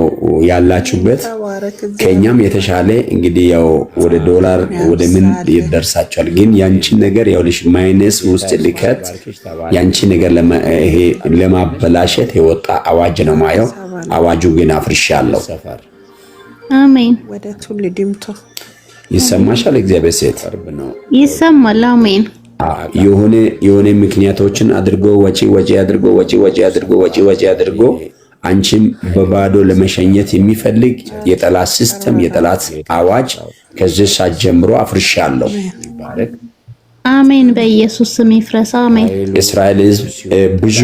ያላችሁበት ከኛም የተሻለ እንግዲህ ያው ወደ ዶላር ወደ ምን ይደርሳችኋል። ግን ያንቺን ነገር ያው ልሽ ማይነስ ውስጥ ልከት ያንቺ ነገር ይሄ ለማበላሸት የወጣ አዋጅ ነው ማየው። አዋጁ ግን አፍርሻለሁ። አሜን። ወደ ቱል ዲምቱ ይሰማሻል? እግዚአብሔር ሴት ይሰማል። አሜን። የሆነ ምክንያቶችን አድርጎ ወጪ አድርጎ አንቺም በባዶ ለመሸኘት የሚፈልግ የጠላት ሲስተም የጠላት አዋጅ ከዚህ ሰዓት ጀምሮ አፍርሻለሁ። አሜን። በኢየሱስ ስም ይፍረስ። አሜን። እስራኤል ሕዝብ ብዙ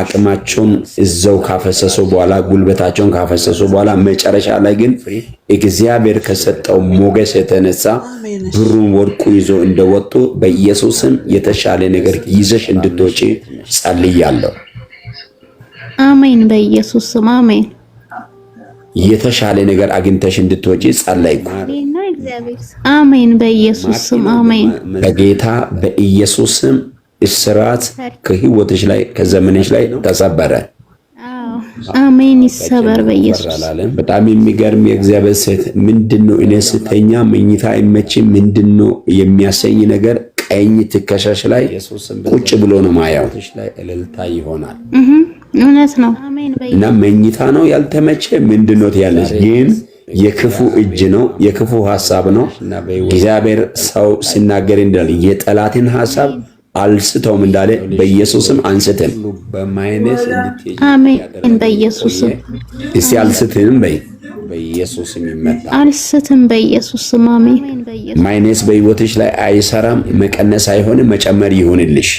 አቅማቸውን እዛው ካፈሰሱ በኋላ ጉልበታቸውን ካፈሰሱ በኋላ መጨረሻ ላይ ግን እግዚአብሔር ከሰጠው ሞገስ የተነሳ ብሩን ወርቁ ይዞ እንደወጡ በኢየሱስም የተሻለ ነገር ይዘሽ እንድትወጪ ጸልያለሁ። አሜን። በኢየሱስ ስም አሜን። የተሻለ ነገር አግኝተሽ እንድትወጪ ጸለይኩ። አሜን። በኢየሱስ ስም አሜን። በጌታ በኢየሱስ ስም እስራት ከህይወትሽ ላይ ከዘመንሽ ላይ ተሰበረ። አሜን። ይሰበር በኢየሱስ። በጣም የሚገርም የእግዚአብሔር ሴት ምንድነው እኔ ስተኛ መኝታ አይመችም ምንድነው የሚያሰኝ ነገር ቀኝ ትከሻሽ ላይ ቁጭ ብሎ ነው ማያው እልልታ ይሆናል። እውነት ነው። እና መኝታ ነው ያልተመቸ ምንድነው ያለሽ? ግን የክፉ እጅ ነው የክፉ ሐሳብ ነው። እግዚአብሔር ሰው ሲናገር እንዳለ የጠላትን ሐሳብ አልስተውም እንዳለ በኢየሱስም አንስተን በማይነስ እንድትይ አሜን። በኢየሱስም እስቲ አልስትም በይ። በኢየሱስም ይመጣ አልስትም በኢየሱስም አሜን። ማይነስ በህይወትሽ ላይ አይሰራም። መቀነስ አይሆንም መጨመር ይሁንልሽ።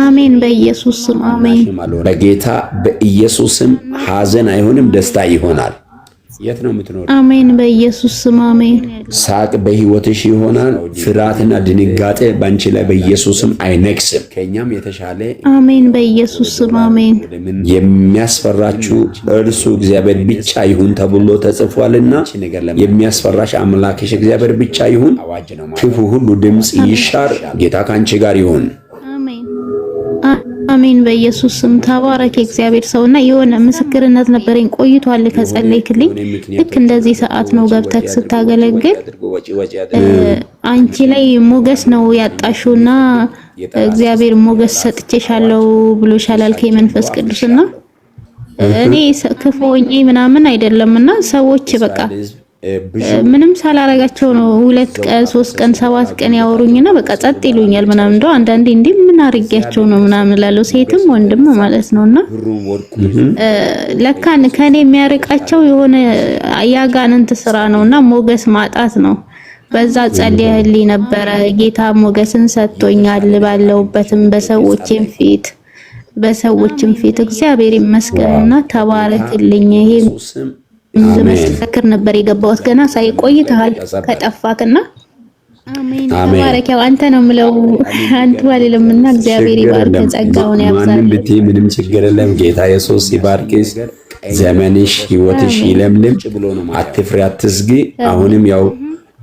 አሜን። በኢየሱስም አሜን። በጌታ በኢየሱስም ሐዘን አይሆንም ደስታ ይሆናል። የት ነው የምትኖር? አሜን። በኢየሱስም አሜን። ሳቅ በህይወትሽ ይሆናል። ፍርሃትና ድንጋጤ ባንቺ ላይ በኢየሱስም አይነግስም። ከኛም የተሻለ አሜን። በኢየሱስም አሜን። የሚያስፈራችሁ እርሱ እግዚአብሔር ብቻ ይሁን ተብሎ ተጽፏልና የሚያስፈራሽ አምላክሽ እግዚአብሔር ብቻ ይሁን። ክፉ ሁሉ ድምጽ ይሻር። ጌታ ካንቺ ጋር ይሁን። አሜን። በኢየሱስ ስም ተባረክ እግዚአብሔር ሰውና የሆነ ምስክርነት ነበረኝ ቆይቷል ከጸለይክልኝ። ልክ እንደዚህ ሰዓት ነው ገብተክ ስታገለግል አንቺ ላይ ሞገስ ነው ያጣሽውና እግዚአብሔር ሞገስ ሰጥቼሻለሁ ብሎሻል አልከኝ መንፈስ ቅዱስና እኔ ክፉ ሆኜ ምናምን አይደለምና ሰዎች በቃ ምንም ሳላረጋቸው ነው 2 ቀን 3 ቀን 7 ቀን ያወሩኝና በቃ ጸጥ ይሉኛል ምናምን እንደው አንዳንዴ እንዴ ምን አርጋቸው ነው ምናምን እላለሁ ሴትም ወንድም ማለት ነውና ለካን ከኔ የሚያርቃቸው የሆነ ያጋንንት ስራ ነውና ሞገስ ማጣት ነው። በዛ ጸልየህልኝ ነበረ ጌታ ሞገስን ሰጥቶኛል ባለውበትም በሰዎችም ፊት እግዚአብሔር ይመስገንና ተባረክልኝ። ይሄ ለመስከር ነበር የገባሁት ገና ሳይቆይታል ከጠፋክና አሜን። ተባረከው አንተ ነው ምለው አንተ ባለለምና እግዚአብሔር ይባርክ ጸጋውን ያብዛል። ማንም ብትይ ምንም ችግር የለም። ጌታ ኢየሱስ ይባርክሽ። ዘመንሽ ህይወትሽ ይለምልም። አትፍሪ አትስጊ። አሁንም ያው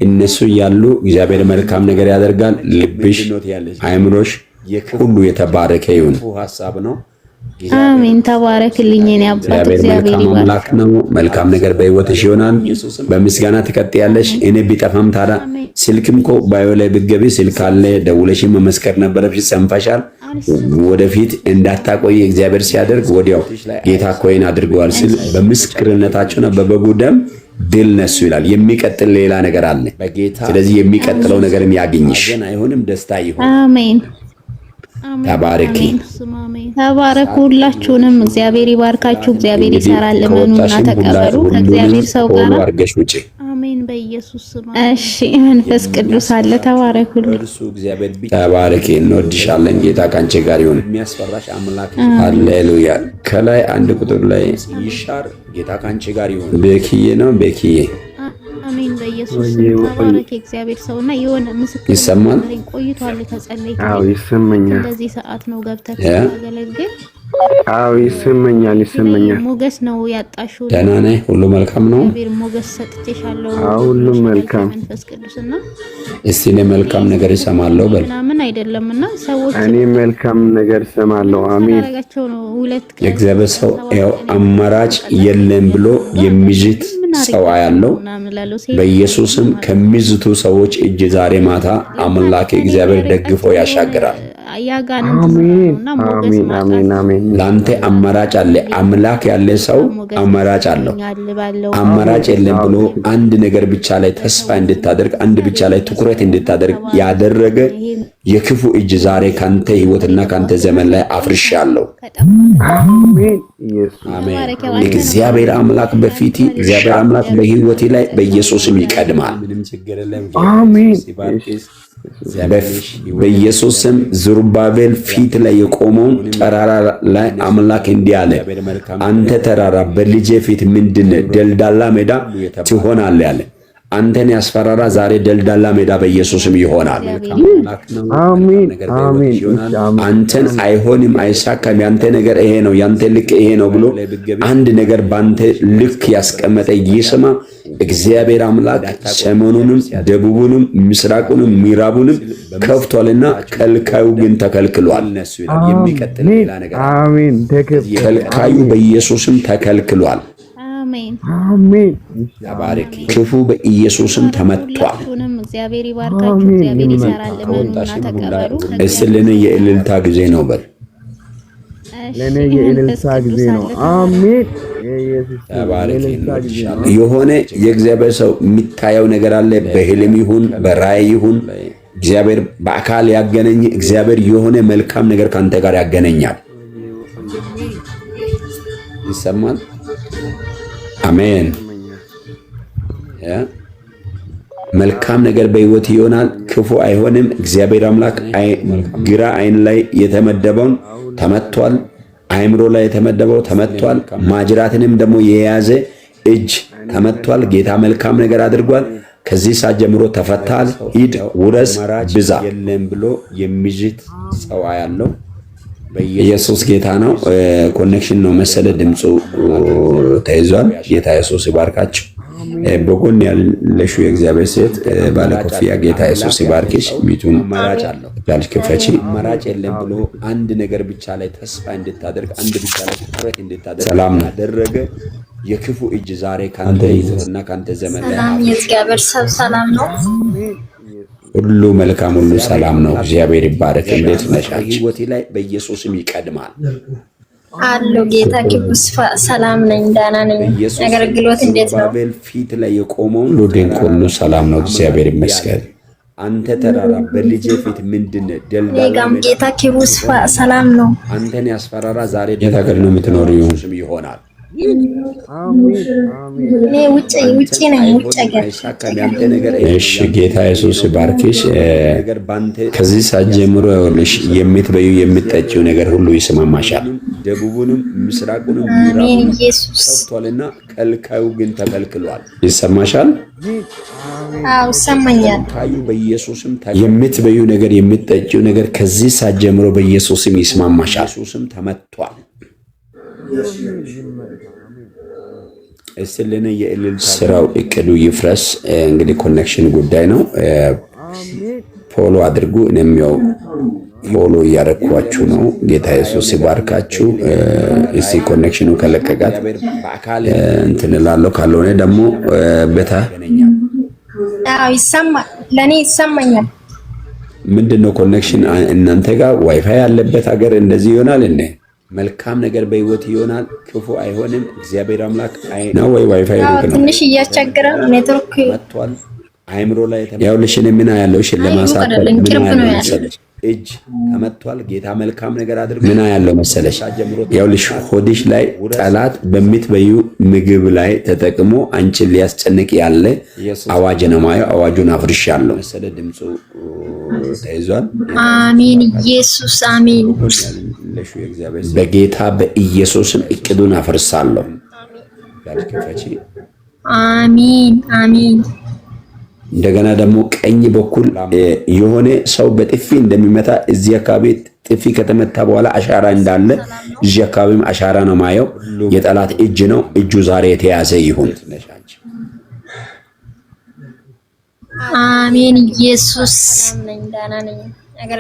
እነሱ ያሉ እግዚአብሔር መልካም ነገር ያደርጋል። ልብሽ አይምሮሽ ሁሉ የተባረከ ይሁን። ሐሳብ ነው አሜን። ተባረክልኝ የኔ አባት። እግዚአብሔር መልካም አምላክ ነው። መልካም ነገር በህይወትሽ ይሆናል። በምስጋና ትቀጥያለሽ። እኔ ቢጠፋም ታዲያ ስልክም እኮ ባዮ ላይ ብትገቢ ስልክ አለ። ደውለሽ መመስከር ነበረብሽ። ሰምፈሻል። ወደፊት እንዳታቆይ እግዚአብሔር ሲያደርግ ወዲያው ጌታ ኮይን አድርገዋል ሲል በምስክርነታቸውና በበጉ ደም ድል ነሱ ይላል። የሚቀጥል ሌላ ነገር አለ በጌታ። ስለዚህ የሚቀጥለው ነገርን ያግኝሽ። አይሆንም፣ ደስታ ይሁን። አሜን። ተባረኪ። ተባረኩ። ሁላችሁንም እግዚአብሔር ይባርካችሁ። እግዚአብሔር ይሰራል። እመኑና ተቀበሉ። ከእግዚአብሔር ሰው ጋር አርገሽ ውጪ። አሜን በኢየሱስ ስም። እሺ፣ መንፈስ ቅዱስ አለ። ተባረኩልኝ። እርሱ እግዚአብሔር ተባረኪ። እንወድሻለን። ጌታ ካንቺ ጋር ይሁን። የሚያስፈራሽ አምላክ ሃሌሉያ። ከላይ አንድ ቁጥር ላይ ይሻር ጌታ ካንቺ ጋር ይሁን። ቤኪዬ ነው ቤኪዬ። አሜን በኢየሱስ ስም። ተባረክ። እግዚአብሔር ሰውና የሆነ ምስክር ይሰማል። ቆይቷል ከጸለይክ። አዎ ይሰማኛል። እንደዚህ ሰዓት ነው ገብተህ ታገለግል። አዎ ይሰማኛል። ሞገስ ነው ያጣሽው። ደህና ነኝ። ሁሉ መልካም ነው። እግዚአብሔር ሞገስ ሰጥቼሻለሁ። አዎ ሁሉ መልካም። መንፈስ ቅዱስና እስቲ እኔ መልካም ነገር እሰማለሁ በል። ምናምን አይደለምና ሰዎች እኔ መልካም ነገር እሰማለሁ። አሜን። ያረጋቸው ነው። ሁለት የእግዚአብሔር ሰው ያው አማራጭ የለም ብሎ የሚዝት ሰው ያለው በኢየሱስም ከሚዝቱ ሰዎች እጅ ዛሬ ማታ አምላክ እግዚአብሔር ደግፎ ያሻግራል። አሜን። ላንተ አማራጭ አለ። አምላክ ያለ ሰው አማራጭ አለው። አማራጭ የለም ብሎ አንድ ነገር ብቻ ላይ ተስፋ እንድታደርግ፣ አንድ ብቻ ላይ ትኩረት እንድታደርግ ያደረገ የክፉ እጅ ዛሬ ካንተ ህይወትና ካንተ ዘመን ላይ አፍርሻለሁ። አሜን። አሜን። እግዚአብሔር አምላክ በፊት እግዚአብሔር አምላክ በህይወቴ ላይ በኢየሱስም ይቀድማል። አሜን። በኢየሱስም ዙሩባቤል ፊት ላይ የቆመውን ተራራ ላይ አምላክ እንዲህ አለ፣ አንተ ተራራ በልጄ ፊት ምንድነው? ደልዳላ ሜዳ ትሆናለህ ያለ። አንተን ያስፈራራ ዛሬ ደልዳላ ሜዳ በኢየሱስም ይሆናል። አሜን። አንተን አይሆንም፣ አይሳካም፣ ያንተ ነገር ይሄ ነው፣ ያንተ ልክ ይሄ ነው ብሎ አንድ ነገር ባንተ ልክ ያስቀመጠ ይስማ። እግዚአብሔር አምላክ ሰሜኑንም ደቡቡንም ምስራቁንም ምዕራቡንም ከፍቷልና ከልካዩ ግን ተከልክሏል። የሚቀጥል ሌላ ነገር አሜን። ከልካዩ በኢየሱስም ተከልክሏል። አሜን። ተባረኪ። ክፉ በኢየሱስም ተመቷል። እግዚአብሔር ይባርካችሁ። እግዚአብሔር ይሰራል። እመኑና ተቀበሉ። እስልነ የእልልታ ጊዜ ነው በል። ለኔ የእልልታ ጊዜ ነው። አሜን። ተባረኪ። የሆነ የእግዚአብሔር ሰው የሚታየው ነገር አለ። በህልም ይሁን በራእይ ይሁን እግዚአብሔር በአካል ያገናኝ። እግዚአብሔር የሆነ መልካም ነገር ካንተ ጋር ያገናኛል። ይሰማል። አሜን። መልካም ነገር በህይወት ይሆናል። ክፉ አይሆንም። እግዚአብሔር አምላክ ግራ አይን ላይ የተመደበውን ተመቷል። አይምሮ ላይ የተመደበው ተመቷል። ማጅራትንም ደግሞ የያዘ እጅ ተመቷል። ጌታ መልካም ነገር አድርጓል። ከዚህ ሰዓት ጀምሮ ተፈታል። ሂድ፣ ውረስ፣ ብዛ የለም ብሎ የሚዝት ሰው ያለው ኢየሱስ ጌታ ነው። ኮኔክሽን ነው መሰለ ድምፁ ተይዟል። ጌታ ኢየሱስ ይባርካችሁ። በጎን ያለሽው የእግዚአብሔር ሴት ባለ ኮፍያ ጌታ ኢየሱስ ይባርክሽ። ሚቱን አማራጭ አለው ያልሽ ክፈቺ። አማራጭ የለም ብሎ አንድ ነገር ብቻ ላይ ተስፋ እንድታደርግ፣ አንድ ብቻ ላይ ትኩረት እንድታደርግ ሰላም ያደረገ የክፉ እጅ ዛሬ ካንተ ይዘና ካንተ ዘመን ላይ ሰላም። የእግዚአብሔር ሰብ ሰላም ነው። ሁሉ መልካም፣ ሁሉ ሰላም ነው። እግዚአብሔር ይባረክ። እንዴት ነሽ? ህይወቴ ላይ በኢየሱስም ይቀድማል አሎ ጌታ ክቡስ ሰላም ነኝ፣ ደህና ነኝ። አገልግሎት እንዴት ነው? ባቤል ፊት ላይ የቆመው ሁሉ ሰላም ነው። እግዚአብሔር ይመስገን። አንተ ተራራ በልጄ ፊት ምንድነው? ደልዳላ ጌታ ክቡስ ሰላም ነው። አንተን ያስፈራራ ዛሬ ደታገል ነው የምትኖር ይሆናል። እኔ ውጪ ነኝ። እሺ ጌታ ኢየሱስ ይባርክሽ። ከዚህ ሰዓት ጀምሮ ይኸውልሽ የምትበዩ የምትጠጪው ነገር ሁሉ ይስማማሻል። ደቡቡንም ምስራቁንም አሜን። ኢየሱስ ከፍቷልና ከልካዩ ግን ተከልክሏል። ይሰማሻል? አዎ ይሰማኛል። ካዩ በኢየሱስም የምትበዩ ነገር የምትጠጪው ነገር ከዚህ ሰዓት ጀምሮ በኢየሱስም ይስማማሻል። ኢየሱስም ተመቷል። እስልነ የእልልታ ስራው እቅዱ ይፍረስ። እንግዲህ ኮኔክሽን ጉዳይ ነው። ፎሎ አድርጉ። እኔም ያው ፎሎ እያረኳችሁ ነው። ጌታ ኢየሱስ ይባርካችሁ። እስቲ ኮኔክሽኑ ከለቀቃት እንትን እላለሁ፣ ካልሆነ ደግሞ በታ ይሰማል፣ ለኔ ይሰማኛል። ምንድነው ኮኔክሽን እናንተ ጋር ዋይፋይ ያለበት ሀገር እንደዚህ ይሆናል እንዴ? መልካም ነገር በህይወት ይሆናል፣ ክፉ አይሆንም። እግዚአብሔር አምላክ ነው ወይ ዋይፋይ ሩቅ ነው? ትንሽ እያስቸገረ ኔትወርክ መጥቷል። አይምሮ ላይ ያው ልሽን ምን ያለው እሺ፣ ለማሳፈር ምን ያለው እጅ ተመቷል። ጌታ መልካም ነገር አድርጎ ምን ያለው መሰለሽ፣ ያው ልሽ ሆድሽ ላይ ጠላት በሚትበዩ ምግብ ላይ ተጠቅሞ አንቺን ሊያስጨንቅ ያለ አዋጅ ነው ማየው። አዋጁን አፍርሻለሁ መሰለ ድምጹ ተይዟል። አሜን ኢየሱስ አሜን። በጌታ በኢየሱስም እቅዱን አፈርሳለሁ። አሜን አሜን። እንደገና ደግሞ ቀኝ በኩል የሆነ ሰው በጥፊ እንደሚመታ እዚህ አካባቢ ጥፊ ከተመታ በኋላ አሻራ እንዳለ እዚህ አካባቢም አሻራ ነው ማየው። የጠላት እጅ ነው። እጁ ዛሬ የተያዘ ይሁን። አሜን ኢየሱስ።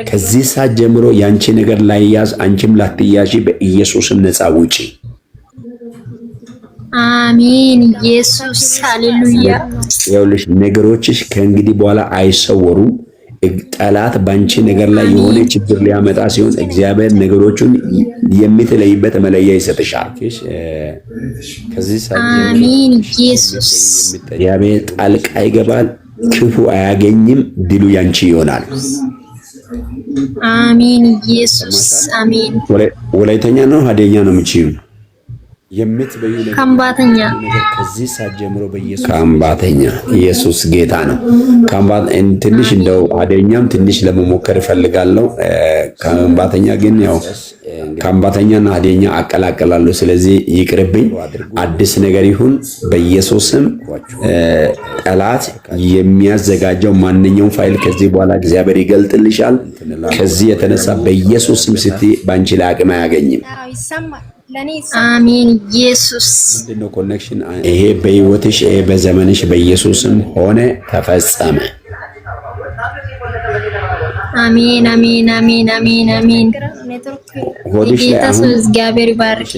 ከዚህ ሰዓት ጀምሮ ያንቺ ነገር ላይ ያዝ፣ አንቺም ላትያዢ በኢየሱስም ነፃ ውጪ። አሜን ኢየሱስ ሃሌሉያ። ይኸውልሽ ነገሮችሽ ከእንግዲህ በኋላ አይሰወሩም። ጠላት ባንቺ ነገር ላይ የሆነ ችግር ሊያመጣ ሲሆን እግዚአብሔር ነገሮቹን የሚተለይበት መለያ ይሰጥሻል። ከዚህ አሜን ኢየሱስ። እግዚአብሔር ጣልቃ ይገባል። ክፉ አያገኝም። ድሉ ያንቺ ይሆናል። አሜን ኢየሱስ አሜን። ወላይተኛ ነው ሀዲኛ ነው የምችይው? ከምባተኛ ከዚህ ሰዓት ጀምሮ በኢየሱስ ከምባተኛ ኢየሱስ ጌታ ነው። ትንሽ እንደው ሀዲኛም ትንሽ ለመሞከር እፈልጋለሁ። ከምባተኛ ግን ያው ከምባተኛና ሀዲኛ አቀላቀላለሁ። ስለዚህ ይቅርብኝ። አዲስ ነገር ይሁን በኢየሱስም። ጠላት የሚያዘጋጀው ማንኛውም ፋይል ከዚህ በኋላ እግዚአብሔር ይገልጥልሻል። ከዚህ የተነሳ በኢየሱስም ስትይ ባንቺ ላይ አቅም አያገኝም። አሜን ኢየሱስ። ምንድነው ኮኔክሽን? ይሄ በህይወትሽ ይሄ በዘመንሽ በኢየሱስም ሆነ ተፈጸመ። አሜን አሜን አሜን አሜን አሜን። ሆድሽ ላይ አሁን እግዚአብሔር ይባርክ።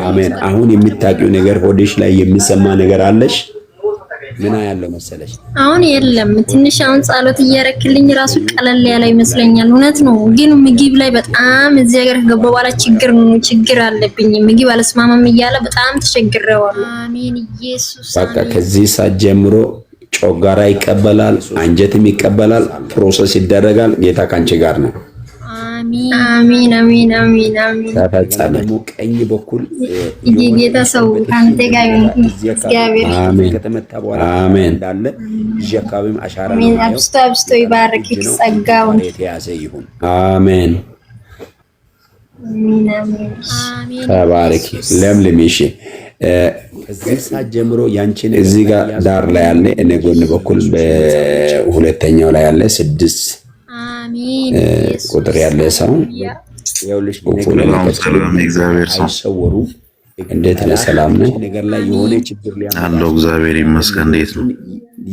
አሜን። አሁን የምታውቂው ነገር ሆድሽ ላይ የሚሰማ ነገር አለሽ? ምን ያለው መሰለሽ? አሁን የለም። ትንሽ አሁን ጸሎት እያረክልኝ ራሱ ቀለል ያለ ይመስለኛል። እውነት ነው፣ ግን ምግብ ላይ በጣም እዚህ ሀገር ከገባ በኋላ ችግር አለብኝ። ምግብ አልስማማም እያለ በጣም ተቸግሬዋለሁ። አሜን ኢየሱስ። በቃ ከዚህ ሰዓት ጀምሮ ጮጋራ ይቀበላል፣ አንጀትም ይቀበላል፣ ፕሮሰስ ይደረጋል። ጌታ ካንቺ ጋር ነው። አሜን አሜን አሜን አሜን። ተፈጸመ። ቀኝ በኩል የጌታ ሰው ካንተ ጋር ይሁን። እግዚአብሔር ከተመታ በኋላ አሜን እንዳለ እዚህ አካባቢም አሻራ ነው። አብስቶ ይባርክ፣ ጸጋውን የተያዘ ይሁን። አሜን አሜን። ተባረኪ ለምልም። እሺ ከዚህ ሰዓት ጀምሮ ያንቺን እዚህ ጋር ዳር ላይ ያለ እኔ ጎን በኩል በሁለተኛው ላይ ያለ 6 ቁጥር ያለ ሰው ያውልሽ ሰላም እግዚአብሔር ሰው አይሰወሩ። እንዴት ነህ? ሰላም ነህ? ነገር ላይ የሆነ ችግር አለው። እግዚአብሔር ይመስገን። እንዴት ነው?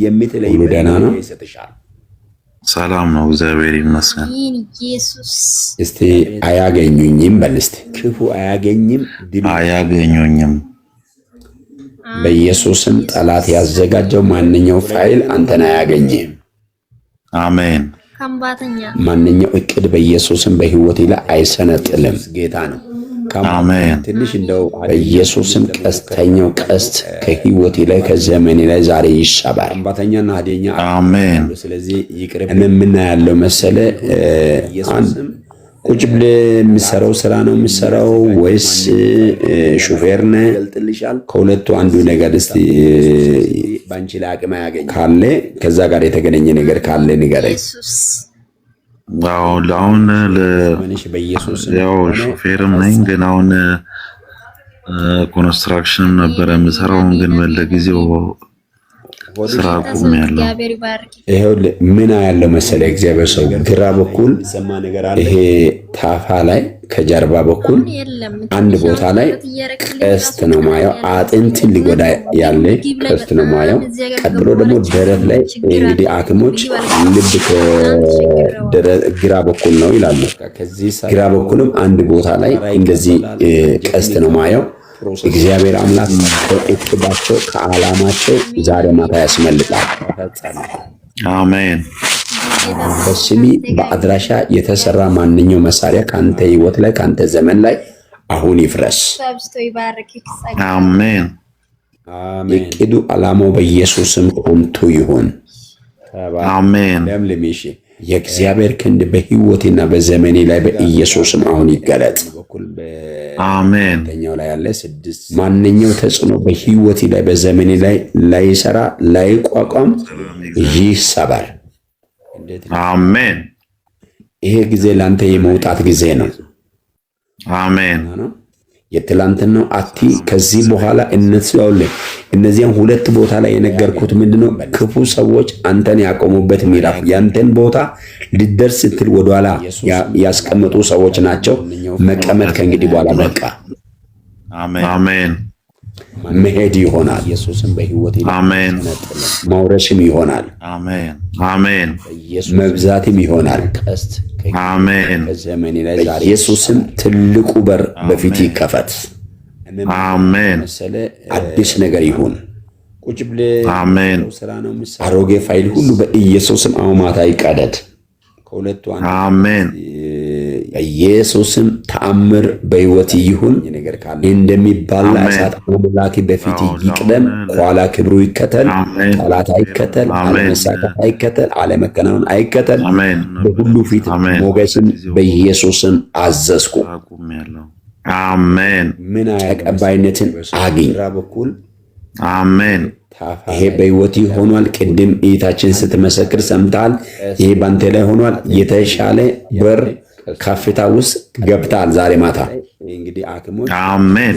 የምትለይ ደህና ነው? ሰላም ነው። እግዚአብሔር ይመስገን። እስቲ አያገኙኝም በል እስቲ። ክፉ አያገኝም፣ አያገኙኝም። በኢየሱስም ጠላት ያዘጋጀው ማንኛው ፋይል አንተን አያገኝም። አሜን። ማንኛው እቅድ በኢየሱስም በህይወቴ ላይ አይሰነጥልም። ጌታ ነው። አሜን። ትንሽ እንደው በኢየሱስም ቀስተኛው ቀስት ከህይወቴ ላይ ከዘመኔ ላይ ዛሬ ይሰባል። አምባተኛና ሀዲኛ አሜን። ስለዚህ ይቅርብ። ምን ያለው መሰለ ቁጭ ብለህ የሚሰራው ስራ ነው የሚሰራው ወይስ ሹፌር ነህ? ከሁለቱ አንዱ ነገር እስቲ ባንቺ ላይ አቅም ያገኝ ካለ ከዛ ጋር የተገናኘ ነገር ካለ ንገረኝ። አሁን በኢየሱስ ያው ሹፌርም ነኝ፣ ግን አሁን ኮንስትራክሽን ነበረ የምሰራው፣ ግን ለጊዜው ስራ ቆሜያለሁ። እግዚአብሔር ይባርክ። ይሄው ምን ያለው መሰለ እግዚአብሔር ሰው ግራ በኩል ይሄ ታፋ ላይ ከጀርባ በኩል አንድ ቦታ ላይ ቀስት ነው ማየው። አጥንት ሊጎዳ ያለ ቀስት ነው ማየው። ቀጥሎ ደግሞ ደረት ላይ እንግዲህ ሐኪሞች ልብ ግራ በኩል ነው ይላሉ። ግራ በኩልም አንድ ቦታ ላይ እንደዚህ ቀስት ነው ማየው። እግዚአብሔር አምላክ ከእቅዳቸው ከዓላማቸው ዛሬ ማታ ያስመልጣል። አሜን። በስሚ በአድራሻ የተሰራ ማንኛው መሳሪያ ካንተ ህይወት ላይ ካንተ ዘመን ላይ አሁን ይፍረስ። አሜን። እቅዱ ዓላማው በኢየሱስም ቆምቶ ይሁን። አሜን። የእግዚአብሔር ክንድ በህይወቴና በዘመኔ ላይ በኢየሱስም አሁን ይገለጥ። አሜን። ላይ ያለ ማንኛው ተጽዕኖ በህይወቴ ላይ በዘመኔ ላይ ላይሰራ ላይቋቋም ይሰበር። አሜን። ይሄ ጊዜ ላንተ የመውጣት ጊዜ ነው። አሜን። የትላንትናው አቲ ከዚህ በኋላ እነዚያን ሁለት ቦታ ላይ የነገርኩት ምንድነው? ክፉ ሰዎች አንተን ያቆሙበት ምዕራፍ ያንተን ቦታ ልደርስ ስትል ወደኋላ ያስቀመጡ ሰዎች ናቸው። መቀመጥ ከእንግዲህ በኋላ በቃ አሜን። መሄድ ይሆናል። ኢየሱስን በህይወት አሜን። ማውረስም ይሆናል። አሜን። አሜን። መብዛትም ይሆናል። ቀስት አሜን። በዘመኔ ላይ ዛሬ ኢየሱስን ትልቁ በር በፊት ይከፈት። አሜን። አዲስ ነገር ይሁን። አሜን። አሮጌ ፋይል ሁሉ በኢየሱስም አሁን ማታ ይቀደድ። አሜን። በኢየሱስም ተአምር በህይወት ይሁን። እንደሚባል እሳት አምላክ በፊት ይቅደም። ኋላ ክብሩ ይከተል። ጠላት አይከተል። አለመሳካት አይከተል። አለመከናወን አይከተል። በሁሉ ፊት ሞገስን በኢየሱስም አዘዝኩ። አሜን። ምን ተቀባይነትን አግኝ። አሜን። ይሄ በህይወት ሆኗል። ቅድም እይታችን ስትመሰክር ሰምታል። ይሄ ባንተ ላይ ሆኗል። የተሻለ በር ከፍታ ውስጥ ገብታል። ዛሬ ማታ እንግዲህ ሐኪሞች አሜን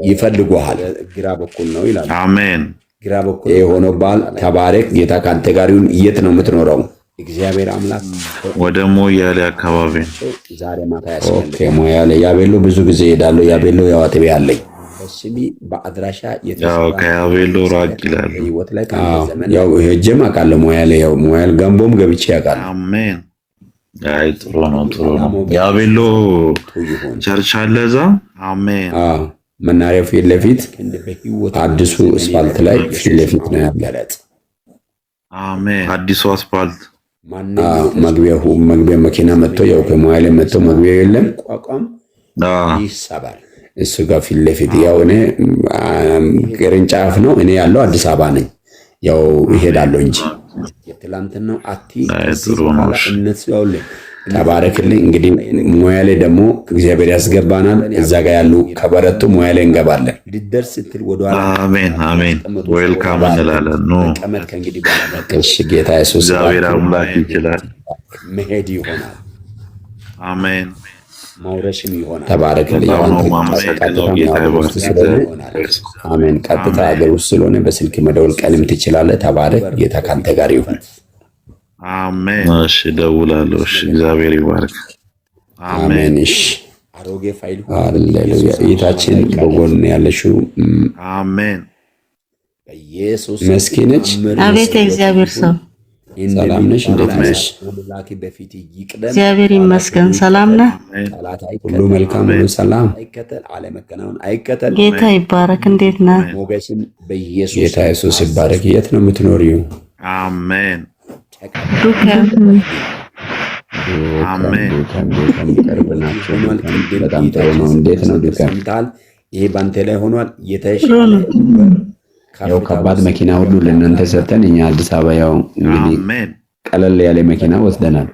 ይፈልጉሃል። ግራ በኩል ነው ይላል። አሜን። ግራ በኩል የሆነው ባል ተባረክ። ጌታ ካንተ ጋር ይሁን። የት ነው የምትኖረው? እግዚአብሔር አምላክ ወደ ሞያሌ አካባቢ ዛሬ ማታ ያስፈልጋል። ኦኬ ሞያሌ ያቤሎ ብዙ ጊዜ ሄዳለሁ። ያቤሎ ያዋጥቤ አለኝ። በስሚ በአድራሻ ያው ከያቤሎ ራቅ ይላል። ህይወት ላይ ያው ሄጄም አውቃለሁ። ሞያሌ ያው ሞያሌ ጋምቦም ገብቼ አውቃለሁ። አሜን። አይ ጥሩ ነው፣ ጥሩ ነው። ያቤሎ ቸርች አለ እዛ። አሜን። መናሪያው ፊት ለፊት አዲሱ አስፋልት ላይ ፊት ለፊት ነው ያለው። አሜን። አዲሱ አስፋልት መግቢያ መኪና መጥቶ ያው ከሞያሌ መጥቶ መግቢያው የለም ቋቋም ይሰባል። እሱ ጋር ፊት ለፊት ያው እኔ ቅርንጫፍ ነው። እኔ ያለው አዲስ አበባ ነኝ። ያው እሄዳለሁ እንጂ የትላንትናው አቲ እነሱ ያው ተባረክልኝ። እንግዲህ ሞያሌ ደግሞ እግዚአብሔር ያስገባናል። እዛ ጋር ያሉ ከበረቱ ሞያሌ እንገባለን። ልደርስ ስትል ወደኋላ አሜን። አሜን። ዌልካም እንላለን። ኖ ተቀመጥ ከእንግዲህ በኋላ እሺ። ጌታ ኢየሱስ እግዚአብሔር አምላክ ይችላል። መሄድ ይሆናል። አሜን። ማውረሽም ይሆናል። ተባረክልኝ። አሜን። ቀጥታ ሀገር ውስጥ ስለሆነ በስልክ መደወል ቀንም ትችላለህ። ተባረክ። ጌታ ካንተ ጋር ይሁን። አሜን። እሺ እደውላለሁ። እሺ እግዚአብሔር ይባርክ። አሜን። እሺ አሮጌ ፋይል ሃሌሉያ። እይታችን በጎን ያለሽው አሜን። ኢየሱስ መስኪነች። አቤት እግዚአብሔር ሰው ሰላም ነሽ? እንዴት ነሽ? እግዚአብሔር ይመስገን። ሰላም ነህ? ሁሉ መልካም፣ ሁሉ ሰላም። ጌታ ይባረክ። እንዴት ነህ? ጌታ ኢየሱስ ይባረክ። የት ነው የምትኖሪው? አሜን። ዱከም። አሜን። ቅርብ ናቸው። በጣም ጥሩ ነው። እንዴት ነው ዱከም? ይሄ ባንተ ላይ ሆኗል። ያው ከባድ መኪና ሁሉ ለእናንተ ሰጥተን እኛ አዲስ አበባ ያው እንግዲህ ቀለል ያለ መኪና ወስደናል።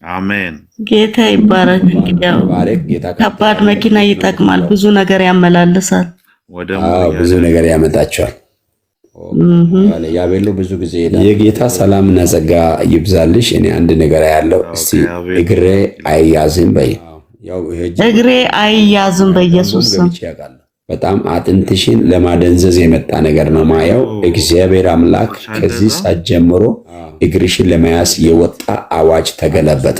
አሜን። ጌታ ይባረክ። እንግዲህ ከባድ መኪና ይጠቅማል፣ ብዙ ነገር ያመላልሳል፣ ብዙ ነገር ያመጣቸዋል። ያቤሎ ብዙ ጊዜ የጌታ ሰላምና ጸጋ ይብዛልሽ። እኔ አንድ ነገር ያለው እስቲ እግሬ አይያዝም በይ። እግሬ አይያዝም በኢየሱስ ስም በጣም አጥንትሽን ለማደንዘዝ የመጣ ነገር ነው ማየው። እግዚአብሔር አምላክ ከዚህ ሰዓት ጀምሮ እግርሽን ለመያዝ የወጣ አዋጅ ተገለበጠ።